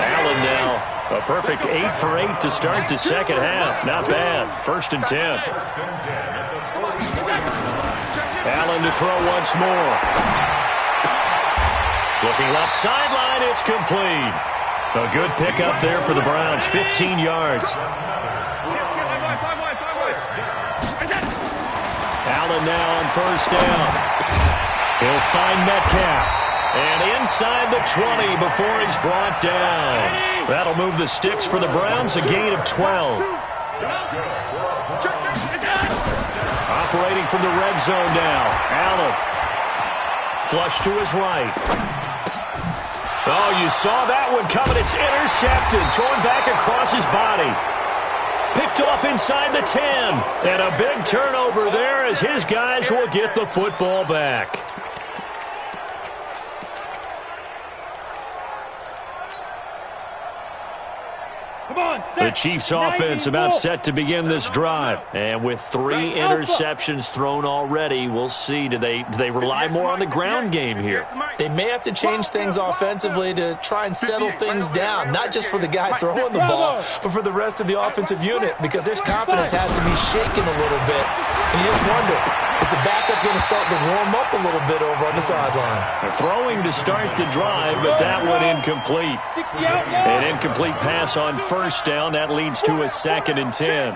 Allen now. A perfect 8 for 8 to start the second half. Not bad. 1st and 10. Allen to throw once more. Looking left sideline, it's complete. A good pickup there for the Browns, 15 yards. Allen now on 1st down. He'll find Metcalf. And inside the 20 before he's brought down. That'll move the sticks for the Browns, a gain of 12. Operating from the red zone now. Allen. Flush to his right. Oh, you saw that one coming. It's intercepted. Thrown back across his body. Picked off inside the 10. And a big turnover there as his guys will get the football back. The Chiefs offense about set to begin this drive. And with 3 interceptions thrown already, we'll see. Do they rely more on the ground game here? They may have to change things offensively to try and settle things down, not just for the guy throwing the ball, but for the rest of the offensive unit, because their confidence has to be shaken a little bit. And you just wonder, is the backup going to start to warm up a little bit over on the sideline? Throwing to start the drive, but that one incomplete. An incomplete pass on 1st down. That leads to a 2nd and 10.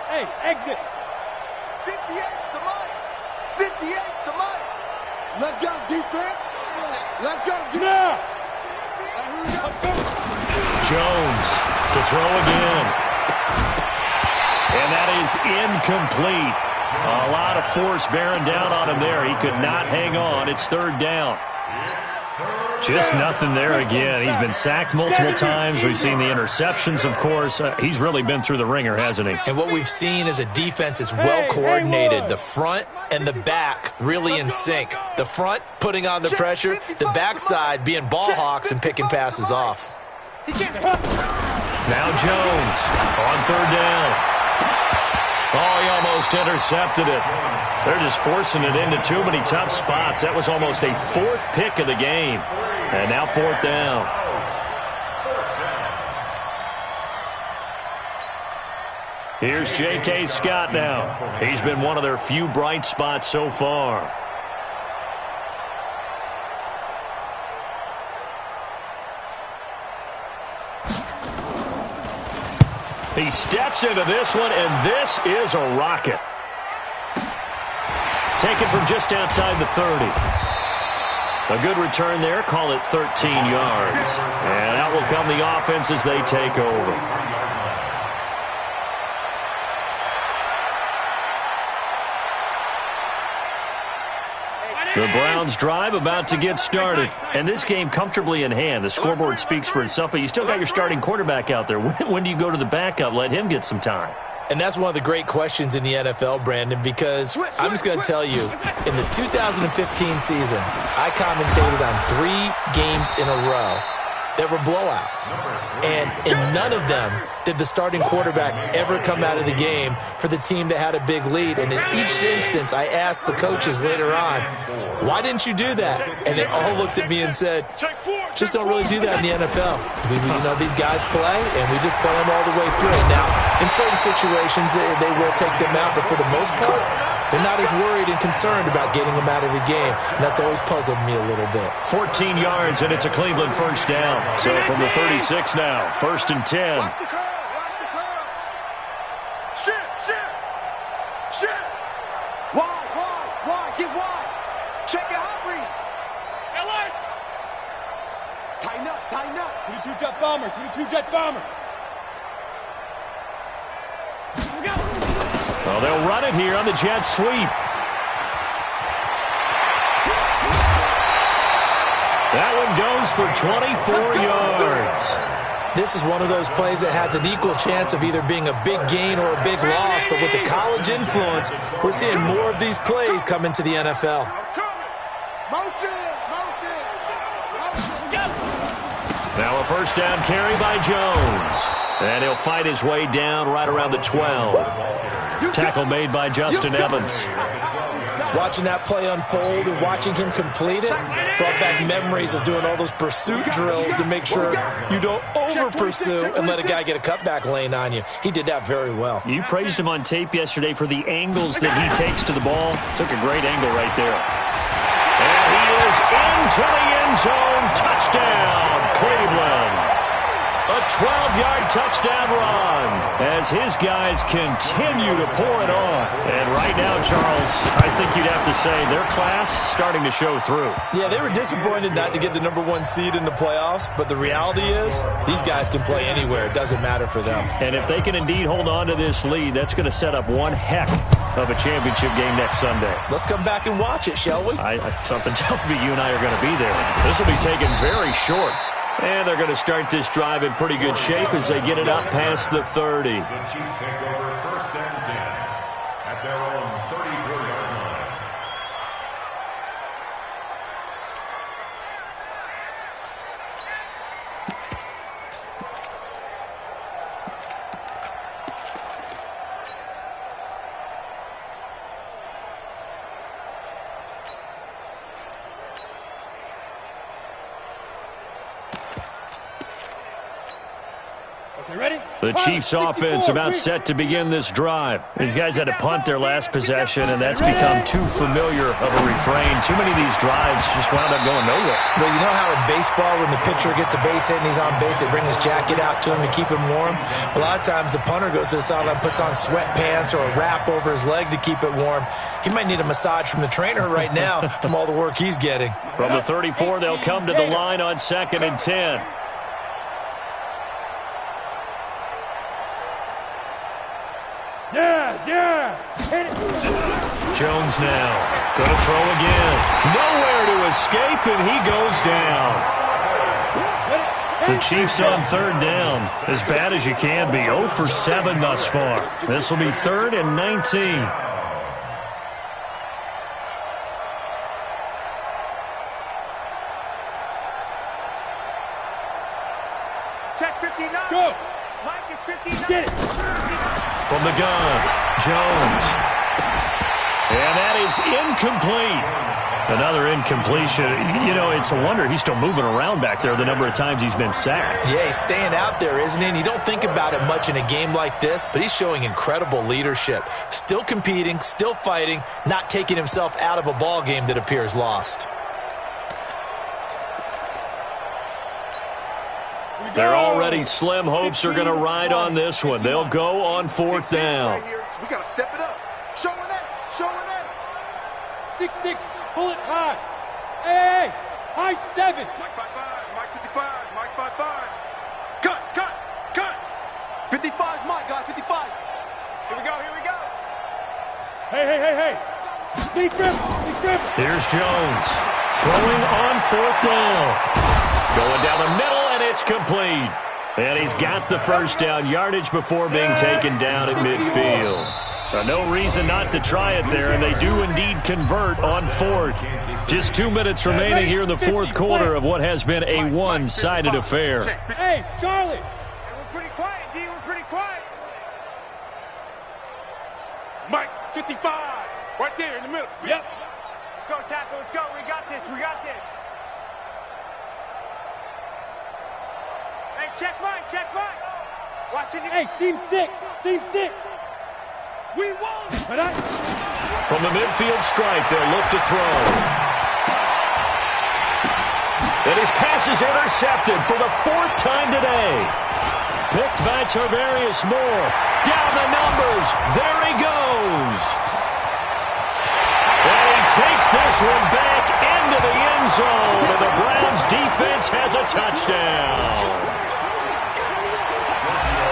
Hey, exit. 58's the money. 58's the money. Let's go, defense. Let's go, defense. Jones to throw again. And that is incomplete. A lot of force bearing down on him there. He could not hang on. It's 3rd down. Just nothing there again. He's been sacked multiple times. We've seen the interceptions, of course. He's really been through the ringer, hasn't he? And what we've seen is a defense that's well-coordinated. The front and the back really in sync. The front putting on the pressure, the backside being ball hawks and picking passes off. Now Jones on 3rd down. Oh, he almost intercepted it. They're just forcing it into too many tough spots. That was almost a 4th pick of the game. And now 4th down. Here's J.K. Scott now. He's been one of their few bright spots so far. He steps into this one, and this is a rocket. Taken from just outside the 30. A good return there. Call it 13 yards. And out will come the offense as they take over. The Browns drive about to get started. And this game comfortably in hand. The scoreboard speaks for itself, but you still got your starting quarterback out there. When do you go to the backup? Let him get some time. And that's one of the great questions in the NFL, Brandon, because I'm just going to tell you, in the 2015 season, I commentated on 3 games in a row. that were blowouts. And in none of them did the starting quarterback ever come out of the game for the team that had a big lead. And in each instance, I asked the coaches later on, why didn't you do that? And they all looked at me and said, just don't really do that in the NFL. These guys play, and we just play them all the way through. Now, in certain situations, they will take them out, but for the most part, they're not as worried and concerned about getting them out of the game. And that's always puzzled me a little bit. 14 yards, and it's a Cleveland first down. So from the 36 now, 1st and 10. Watch the curl. Watch the curl. Shit. Wide. Get wide. Check your hot read. LA. Tighten up. 22-jet bomber. Here we go. Well, they'll run it here on the jet sweep. That one goes for 24 yards. This is one of those plays that has an equal chance of either being a big gain or a big loss, but with the college influence, we're seeing more of these plays come into the NFL. Motion. Now a first down carry by Jones. And he'll fight his way down right around the 12. Tackle made by Justin Evans. Watching that play unfold and watching him complete it brought back memories of doing all those pursuit drills to make sure you don't over-pursue and let a guy get a cutback lane on you. He did that very well. You praised him on tape yesterday for the angles that he takes to the ball. Took a great angle right there. And he is into the end zone. Touchdown, Cleveland. A 12-yard touchdown run as his guys continue to pour it on. And right now, Charles, I think you'd have to say their class starting to show through. Yeah, they were disappointed not to get the #1 seed in the playoffs, but the reality is these guys can play anywhere. It doesn't matter for them. And if they can indeed hold on to this lead, that's going to set up one heck of a championship game next Sunday. Let's come back and watch it, shall we? Something tells me you and I are going to be there. This will be taken very short. And they're going to start this drive in pretty good shape as they get it up past the 30. The Chiefs take over 1st and 10 at their own 34-yard line. The Chiefs offense about set to begin this drive. These guys had to punt their last possession, and that's become too familiar of a refrain. Too many of these drives just wound up going nowhere. Well, you know how in baseball when the pitcher gets a base hit and he's on base, they bring his jacket out to him to keep him warm? A lot of times the punter goes to the sideline, puts on sweatpants or a wrap over his leg to keep it warm. He might need a massage from the trainer right now from all the work he's getting. From the 34, they'll come to the line on 2nd and 10. Yes. Hit it. Jones now. Going to throw again. Nowhere to escape, and he goes down. The Chiefs on 3rd down. As bad as you can be. 0 for 7 thus far. This will be 3rd and 19. Check 59. Go. Mike is 59. Get it. From the gun, Jones. And that is incomplete. Another incompletion. You know, it's a wonder he's still moving around back there the number of times he's been sacked. Yeah, he's staying out there, isn't he? And you don't think about it much in a game like this, but he's showing incredible leadership. Still competing, still fighting, not taking himself out of a ball game that appears lost. They're already slim hopes are going to ride on this one. They'll go on 4th down. We got to step it up. Showing that. 6'6", pull it high. Hey, high 7. Mike 5'5", Mike 55, Mike 5'5". Cut. 55's Mike, guys, 55. Here we go. Hey. Lead grip. Here's Jones throwing on 4th down. Going down the middle, and it's complete. And he's got the first down yardage before being taken down at midfield. No reason not to try it there, and they do indeed convert on fourth. Just 2 minutes remaining here in the fourth quarter of what has been a one-sided affair. Hey, Charlie. We're pretty quiet, D. We're pretty quiet. Mike, 55. Right there in the middle. Yep. Let's go, Tackle. Let's go. We got this. We got this. Hey, check Mike. Check Mike. Watch it. Hey, seam 6. Seam 6. We won. From the midfield stripe, they'll look to throw. And his pass is intercepted for the fourth time today. Picked by Tarvarius Moore. Down the numbers. There he goes. And he takes this one back into the end zone. And the Browns defense has a touchdown.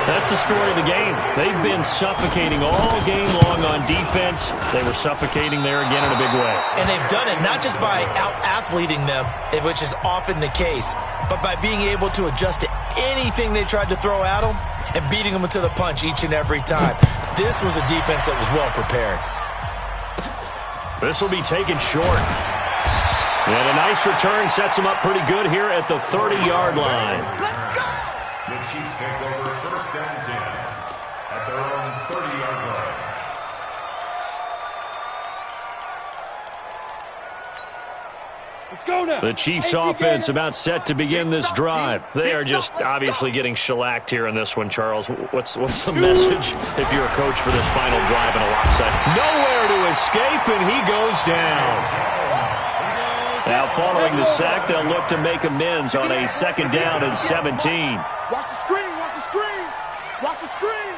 That's the story of the game. They've been suffocating all game long on defense. They were suffocating there again in a big way. And they've done it not just by out-athleting them, which is often the case, but by being able to adjust to anything they tried to throw at them and beating them to the punch each and every time. This was a defense that was well prepared. This will be taken short. And a nice return sets them up pretty good here at the 30-yard line. The Chiefs take over first and 10 at their own 30-yard line. Let's go now. The Chiefs offense about set to begin this drive. They are just obviously getting shellacked here in this one, Charles. What's the message if you're a coach for this final drive in a lopsided? Nowhere to escape, and he goes down. Now, following the sack, they'll look to make amends on a 2nd down and 17. Watch the screen. Watch the screen. Watch the screen.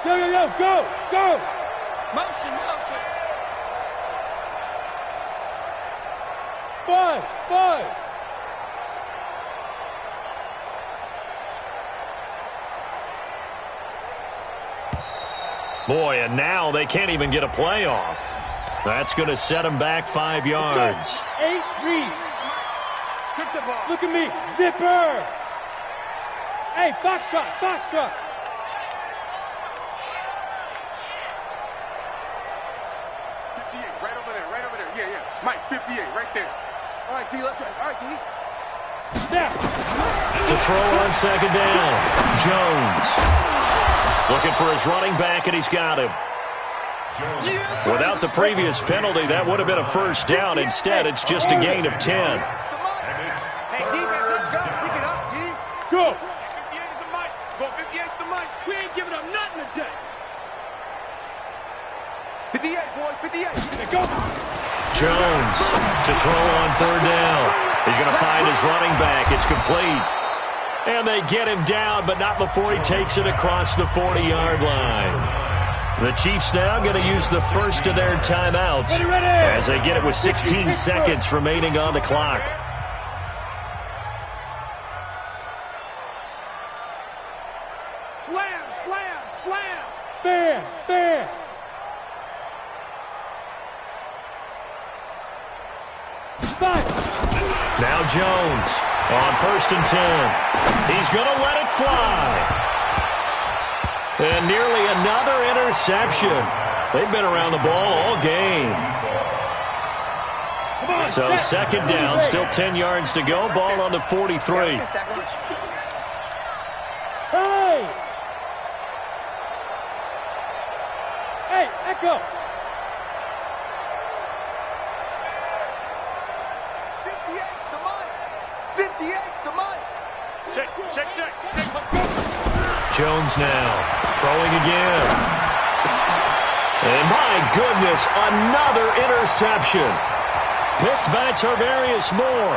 Yo, go, go. Motion. Buzz. Boy, and now they can't even get a play off. That's going to set them back 5 yards. 8 read. Strip the ball. Look at me. Zipper. Hey, Foxtrot. 58, right over there. Yeah. Mike, 58, right there. All right, T, let's try. All right, T. Snap. To throw on 2nd down. Jones. Looking for his running back, and he's got him. Without the previous penalty, that would have been a first down. Instead, it's just a gain of 10. Hey, defense, let's go. Pick it up, D. Go. 58 is the Mike. Go 58 is the Mike. We ain't giving up nothing today. 58, boys, 58. Here go. Jones to throw on 3rd down. He's going to find his running back. It's complete. And they get him down, but not before he takes it across the 40-yard line. The Chiefs now going to use the first of their timeouts as they get it with 16 seconds remaining on the clock. Slam. Bam. Now Jones on 1st and 10. He's going to let it fly. And nearly another interception. They've been around the ball all game. So 2nd down, still 10 yards to go. Ball on the 43. Hey, Echo. 58's the Mike. Check. Jones now throwing again. And my goodness, another interception. Picked by Tarvarius Moore.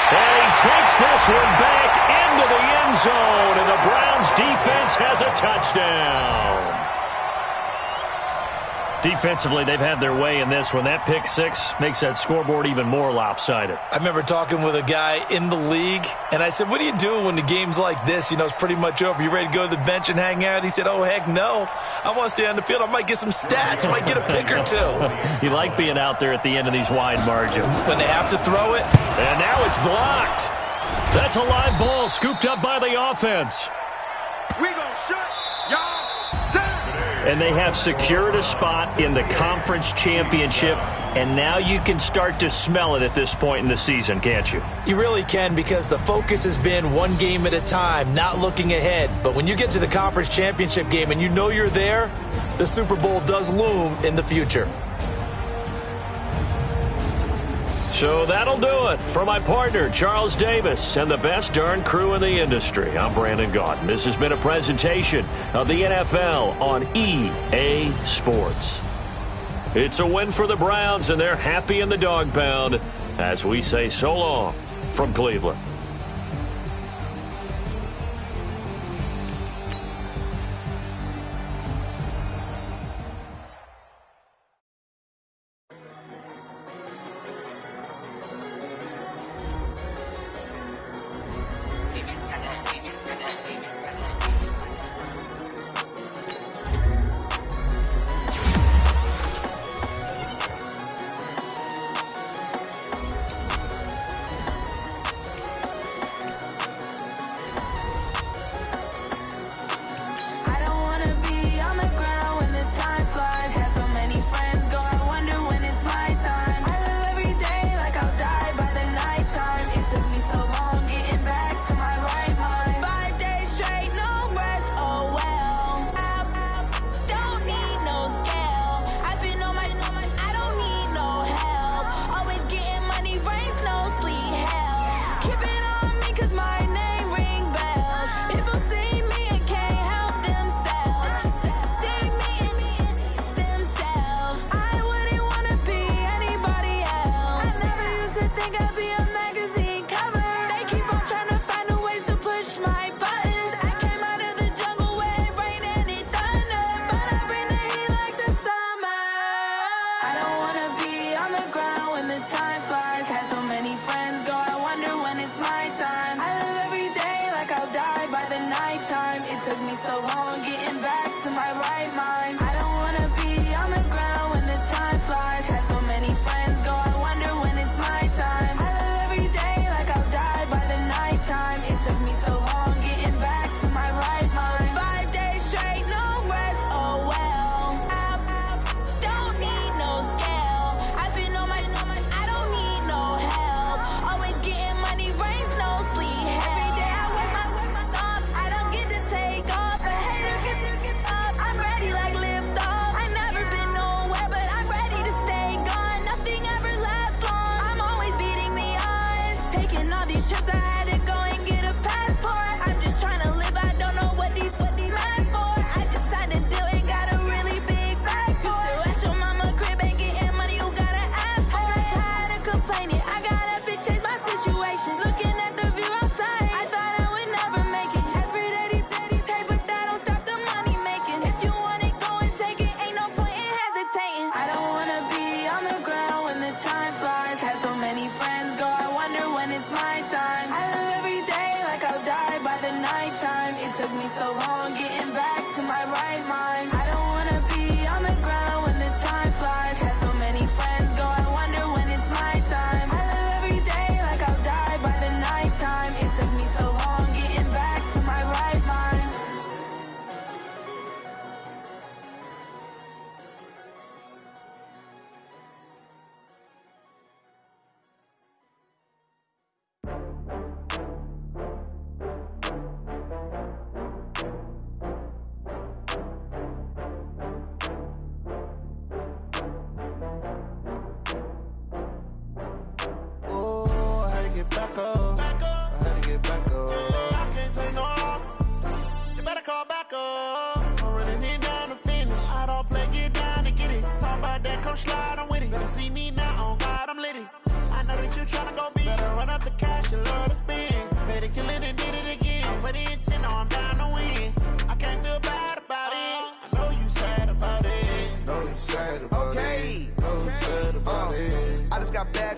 And he takes this one back into the end zone, and the Browns defense has a touchdown. Defensively, they've had their way in this one. That pick 6 makes that scoreboard even more lopsided. I remember talking with a guy in the league, and I said, what do you do when the game's like this? You know, it's pretty much over. You ready to go to the bench and hang out? He said, oh, heck no. I want to stay on the field. I might get some stats. I might get a pick or two. You like being out there at the end of these wide margins. When they have to throw it. And now it's blocked. That's a live ball scooped up by the offense. We gonna shut y'all down. And they have secured a spot in the conference championship, and now you can start to smell it at this point in the season, can't you? You really can, because the focus has been one game at a time, not looking ahead. But when you get to the conference championship game and you know you're there, the Super Bowl does loom in the future. So that'll do it for my partner, Charles Davis, and the best darn crew in the industry. I'm Brandon Gaudin. This has been a presentation of the NFL on EA Sports. It's a win for the Browns, and they're happy in the dog pound as we say so long from Cleveland.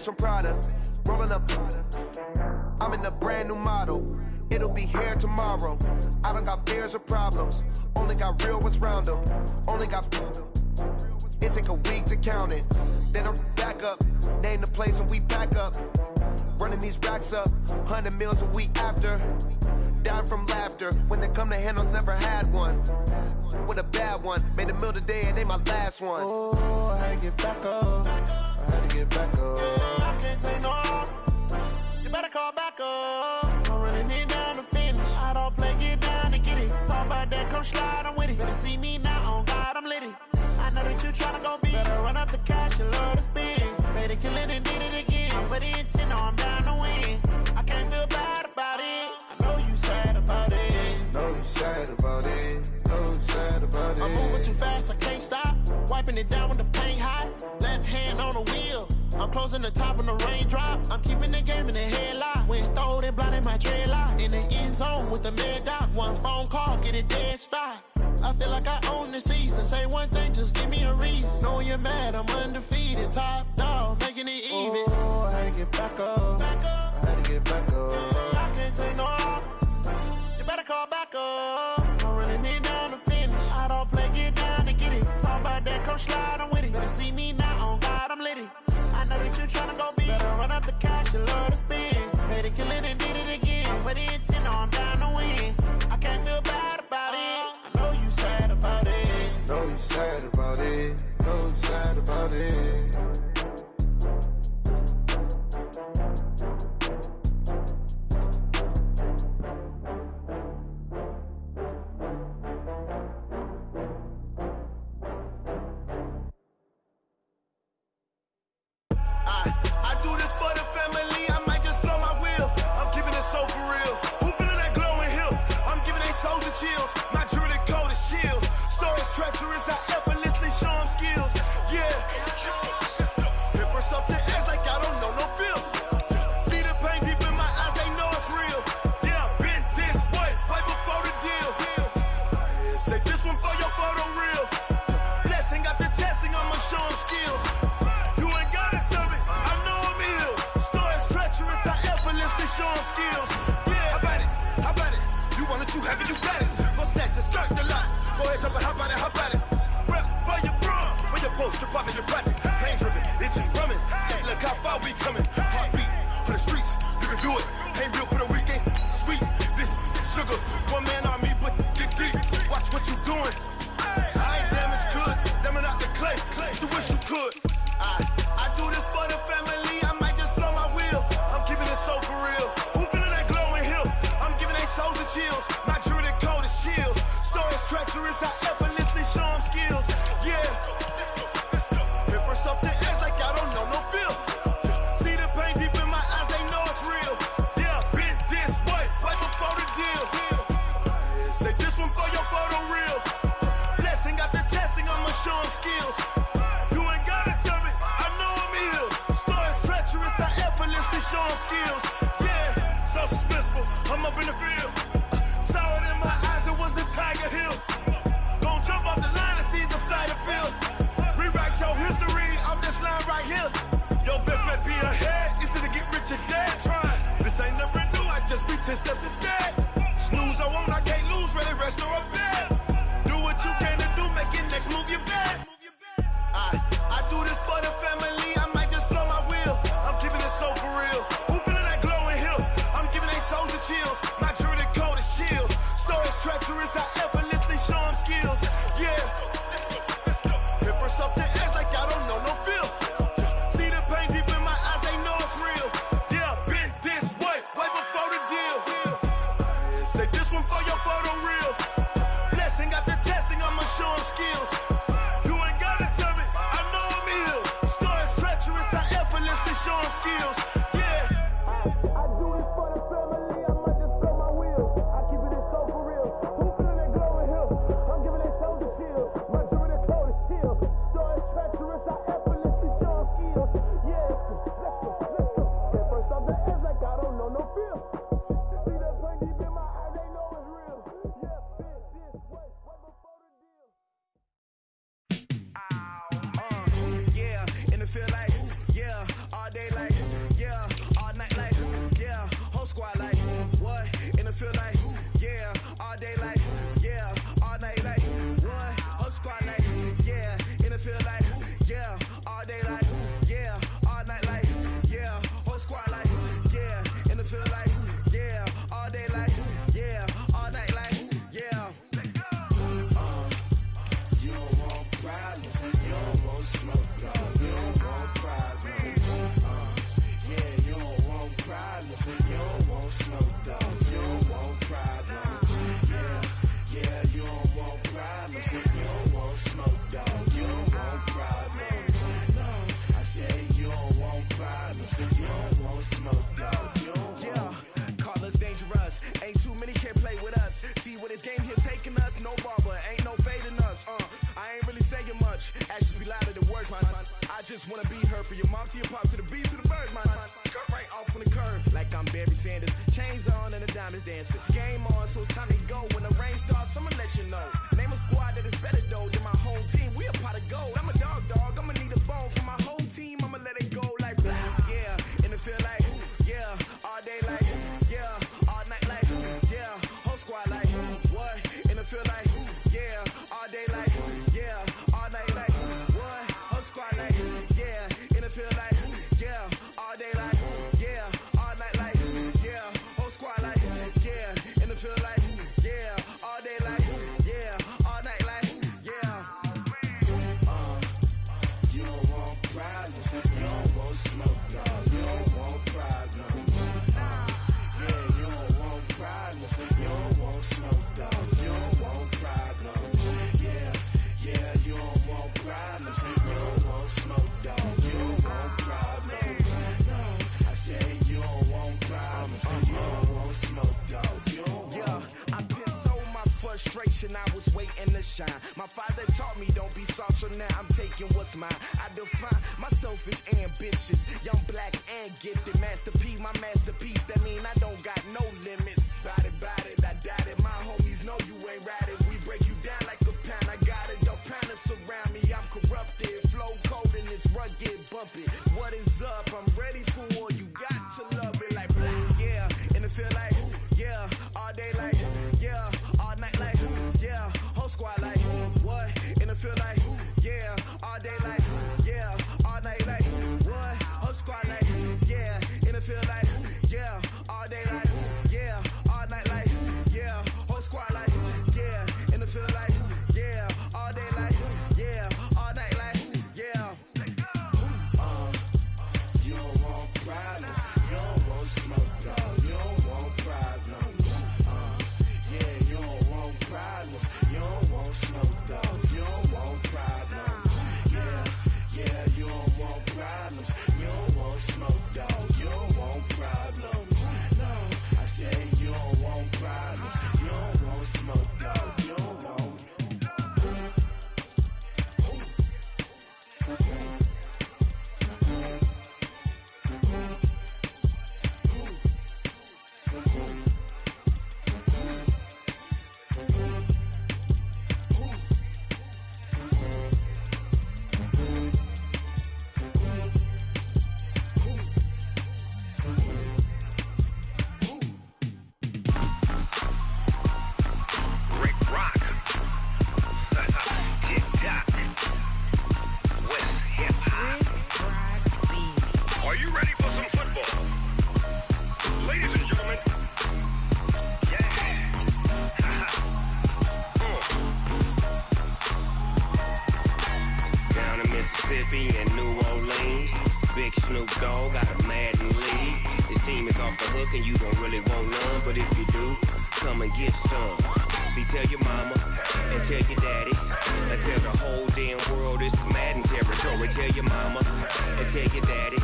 From Prada, rolling up. I'm in a brand new model. It'll be here tomorrow. I don't got fears or problems. Only got real ones round them. Only got. It take a week to count it. Then I'm back up. Name the place and we back up. running these racks up, 100 meals a week after. Dying from laughter, when they come to handles, never had one. With a bad one, made a meal today and they my last one. Oh, I had to get back up. I had to get back up. I can't take no off. You better call back up. I'm running it down to finish. I don't play, get down to get it. Talk about that, come slide, I'm with it. Better see me now, on God, I'm lit it. I know that you tryna go big. Better run up the cash and love to spend. Made it, kill it, and did it again. But the intent, no, I'm down to win. I can't feel bad about it. I know you sad about it. Know you sad about it. Know you sad about it. I'm moving too fast, I can't stop. Wiping it down with the paint hot. Left hand on the wheel. I'm closing the top when the raindrop. I'm keeping the game in the headlock. When throwed and blinded my dreadlock. In the end zone with the mad dot. One phone call, get it dead stop. I feel like I own the season. Say one thing, just give me a reason. Knowing you're mad, I'm undefeated. Top dog, making it even. Oh, I had to get back up. I had to get back up. I can't take no off. You better call back up. I'm running it down to finish. I don't play, get down to get it. Talk about that, come slide, I'm with it. Better see me now, on God, I'm lit it. I know that you tryna go big. Better run up the cash and love to spend. Made it, kill it, and did it again. But the intent, no, I'm down to win. I can't feel bad about it. I know you sad about it. Know you sad about it. Know you sad about it. I do this for the family, I might just blow my wheel. I'm keeping it so for real. Who feeling that glowing hill? I'm giving they soldier chills. My jewelry code is chill. Stories treacherous, I effortlessly show them skills. Yeah. Paper stuff the edge like I don't know no bill. See the pain deep in my eyes, they know it's real. Yeah, been this way, way before the deal. Say this one for your photo reel. Blessing after testing, I'ma show them skills. Show them skills. Yeah, how about it? You want it, you have it, you got it. Go snatch it, skirt the lot. Go ahead, jump it, how about it? Rep for your bra, when you're supposed to pop in your projects. Pain driven, itching, drumming. Hey, look how far we coming. Heartbeat on the streets, you can do it. Ain't built for the weekend. Sweet, this sugar, one man army, but get deep. Watch what you doing. I ain't damaged goods, them are not the clay. You wish you could. I do this for the family. I might just blow my wheel. I'm keeping it so for real. Who feeling that glowing hill? I'm giving they soldier chills. My jewelry code is chill. Stories treacherous, I effortlessly show them skills. Yeah. Paper stuff the edge like I don't know no bill. See the pain deep in my eyes, they know it's real. Yeah, been this way, way before the deal. Say this one for your photo reel. Blessing after testing, I'ma show them skills. You ain't gotta tell me, I know I'm ill. Stories treacherous, I effortlessly show them skills. Yeah, so suspenseful, I'm up in the field. Saw it in my eyes, it was the Tiger Hill. Gon' jump off the line and see the flyer field. Rewrite your history off this line right here. Your best bet be ahead, it's to get rich or dead trying. This ain't never new, I just be 10 steps instead. Snooze, I won't, I can't lose, ready, rest or a bed. Do what you can to do, make your next move your best. I do this for the family, I might just blow my wheel. I'm keeping it so for real. Who feeling that glowing hill? I'm giving they soldier chills. My jewelry code is chill. Stories treacherous, I effortlessly show them skills. Yeah. Paper stuff the edge like I don't know no bill. See the pain deep in my eyes, they know it's real. Yeah, been this way, way before the deal. Say this one for your photo reel. Blessing after testing, I'ma show them skills. You ain't gotta tell me, I know I'm ill. Stories treacherous, I effortlessly show them skills. Yeah. I do this for the family, I might just blow my wheel. I keep it so for real. Who feeling that glowing hill? I'm giving they soldier chills. My jewelry code is chill. Stories treacherous, I effortlessly show them skills. Yeah. Let's go. Get first off the edge like I don't know no feel. See that pain deep in my eyes, they know it's real. Yeah, been this way, way before the deal. Yeah, and it feel like, yeah, all day like, yeah, all night like, yeah, whole squad like, what? And it feel like, yeah, all day like, yeah, all night like, what? Whole squad like, yeah, and it feel like, yeah, all day like, yeah, all night like, yeah, whole squad like, yeah. want smoke, dog. You don't want problems. Yeah, you don't want problems. You don't want smoke, dog. You don't want problems. No, I say you don't want problems. You don't want smoke, dog. You don't call us dangerous. Ain't too many can play with us. See what this game here taking us. No barber, ain't no fading us. I ain't really saying much. Actions be louder than words, man. I just wanna be heard. For your mom to your pop to the beat to the birds, man. Cut right off on the curb like I'm Barry Sanders. Chains on and the diamonds dancing. Game on, so it's time to go. When the rain starts, I'ma let you know. Name a squad that is better though than my home team. We a pot of gold. I'm a dog. I'ma need a bone for my whole team. I'ma let it go like yeah. And it feel like all day like all night like whole squad like what? And it feel like all day like all night like what? Whole squad like and it feel like all day like all night like whole squad like and it feel like all day like all night like you don't want problems, you don't want smoke, no, you don't want problems. You don't want problems, you don't want smoke, dog. You don't want problems. Yeah, you don't want problems. You don't want smoke, dog. You don't want problems. No, I say you don't want problems. You don't want smoke, dog. You don't want. I pissed so my frustration, I was waiting to shine. My father taught me don't be soft, so now I'm taking what's mine. I define myself as ambitious, young, black, and gifted. Master P, my masterpiece. That mean I don't got no limits. Bout it, I doubt it. My homies know you ain't ratted. We break you down like a pound. I got it, don't pound to surround me. I'm corrupted, flow cold and it's rugged, bumpy. What is up? I'm ready for war. You got to love it like and it feel like all day like all night like whole squad like what? And it feel like all day like all night like what? Whole squad like and it feel like all day like all night like whole squad like and it feel like all day like all night like you don't want problems, you don't want smoke, dog. You don't want problems. You don't want problems, you don't want smoke, dog. You don't want problems. Yeah, you don't want problems. You don't want smoke, dog. You don't want problems. No, I say you don't want problems. You don't want smoke, dog. You don't want. Mississippi and New Orleans. Big Snoop Dogg got a Madden league. His team is off the hook and you don't really want none, but if you do, come and get some. See, tell your mama and tell your daddy and tell the whole damn world this is Madden territory. Tell your mama and tell your daddy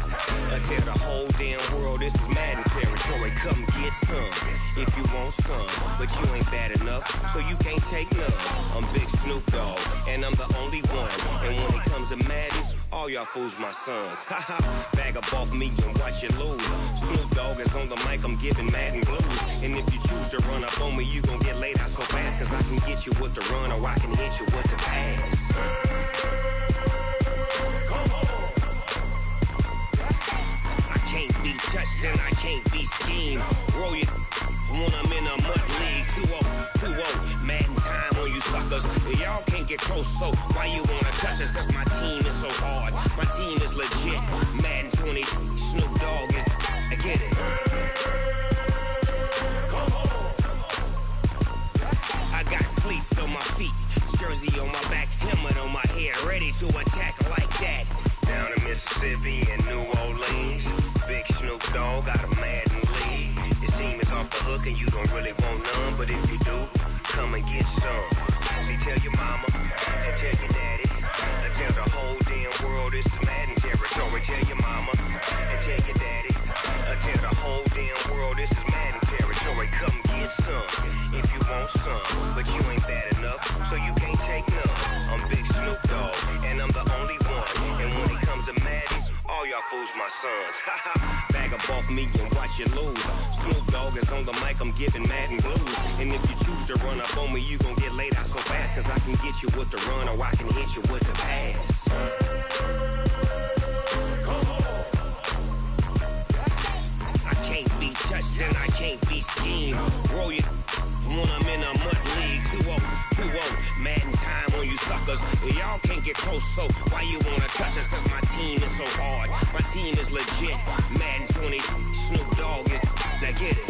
and tell the whole damn world this is Madden territory. Come get some if you want some, but you ain't bad enough, so you can't take none. I'm Big Snoop Dogg and I'm the only one. And when it comes to Madden, all y'all fools my sons. Haha, bag up off me and watch you lose. Snoop Dogg is on the mic, I'm giving Madden blues. And if you choose to run up on me, you gon' get laid out so fast, cause I can get you with the run or I can hit you with the pass. Come on. I can't be touched and I can't be schemed. Roll you when I'm in a mud league. 2-0, Madden time on you suckers. Y'all can't get close, so why you wanna touch us? Cause my team is so hard, my team is legit. Madden 20, Snoop Dogg is, I get it. Come on. I got cleats on my feet, jersey on my back, helmet on my head, ready to attack like that. Down in Mississippi and New Orleans, Big Snoop Dogg got a Madden league. His team is off the hook and you don't really want none. But if you do, come and get some. See, tell your mama and tell your daddy. And tell the whole damn world this is Madden territory. Tell your mama and tell your daddy. And tell the whole damn world this is Madden territory. Come get some if you want some. But you ain't bad enough, so you can't take none. I'm Big Snoop Dogg, and I'm the only one. And when it comes to Madden, all y'all fools my sons. Bag up off me and watch you lose. Snoop Dogg is on the mic, I'm giving Madden blues. And if you choose to run up on me, you gon' get laid out so fast. Cause I can get you with the run or I can hit you with the pass. I can't be touched and I can't be schemed. Roll you when I'm in a mud league. 2-0, 2-0, Madden time on you suckers. Y'all can't get close, so why you wanna touch us? Cause my team is so hard, my team is legit. Madden 20, Snoop Dogg is, now get it.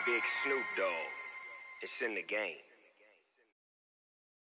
Big Snoop Dogg, it's in the game.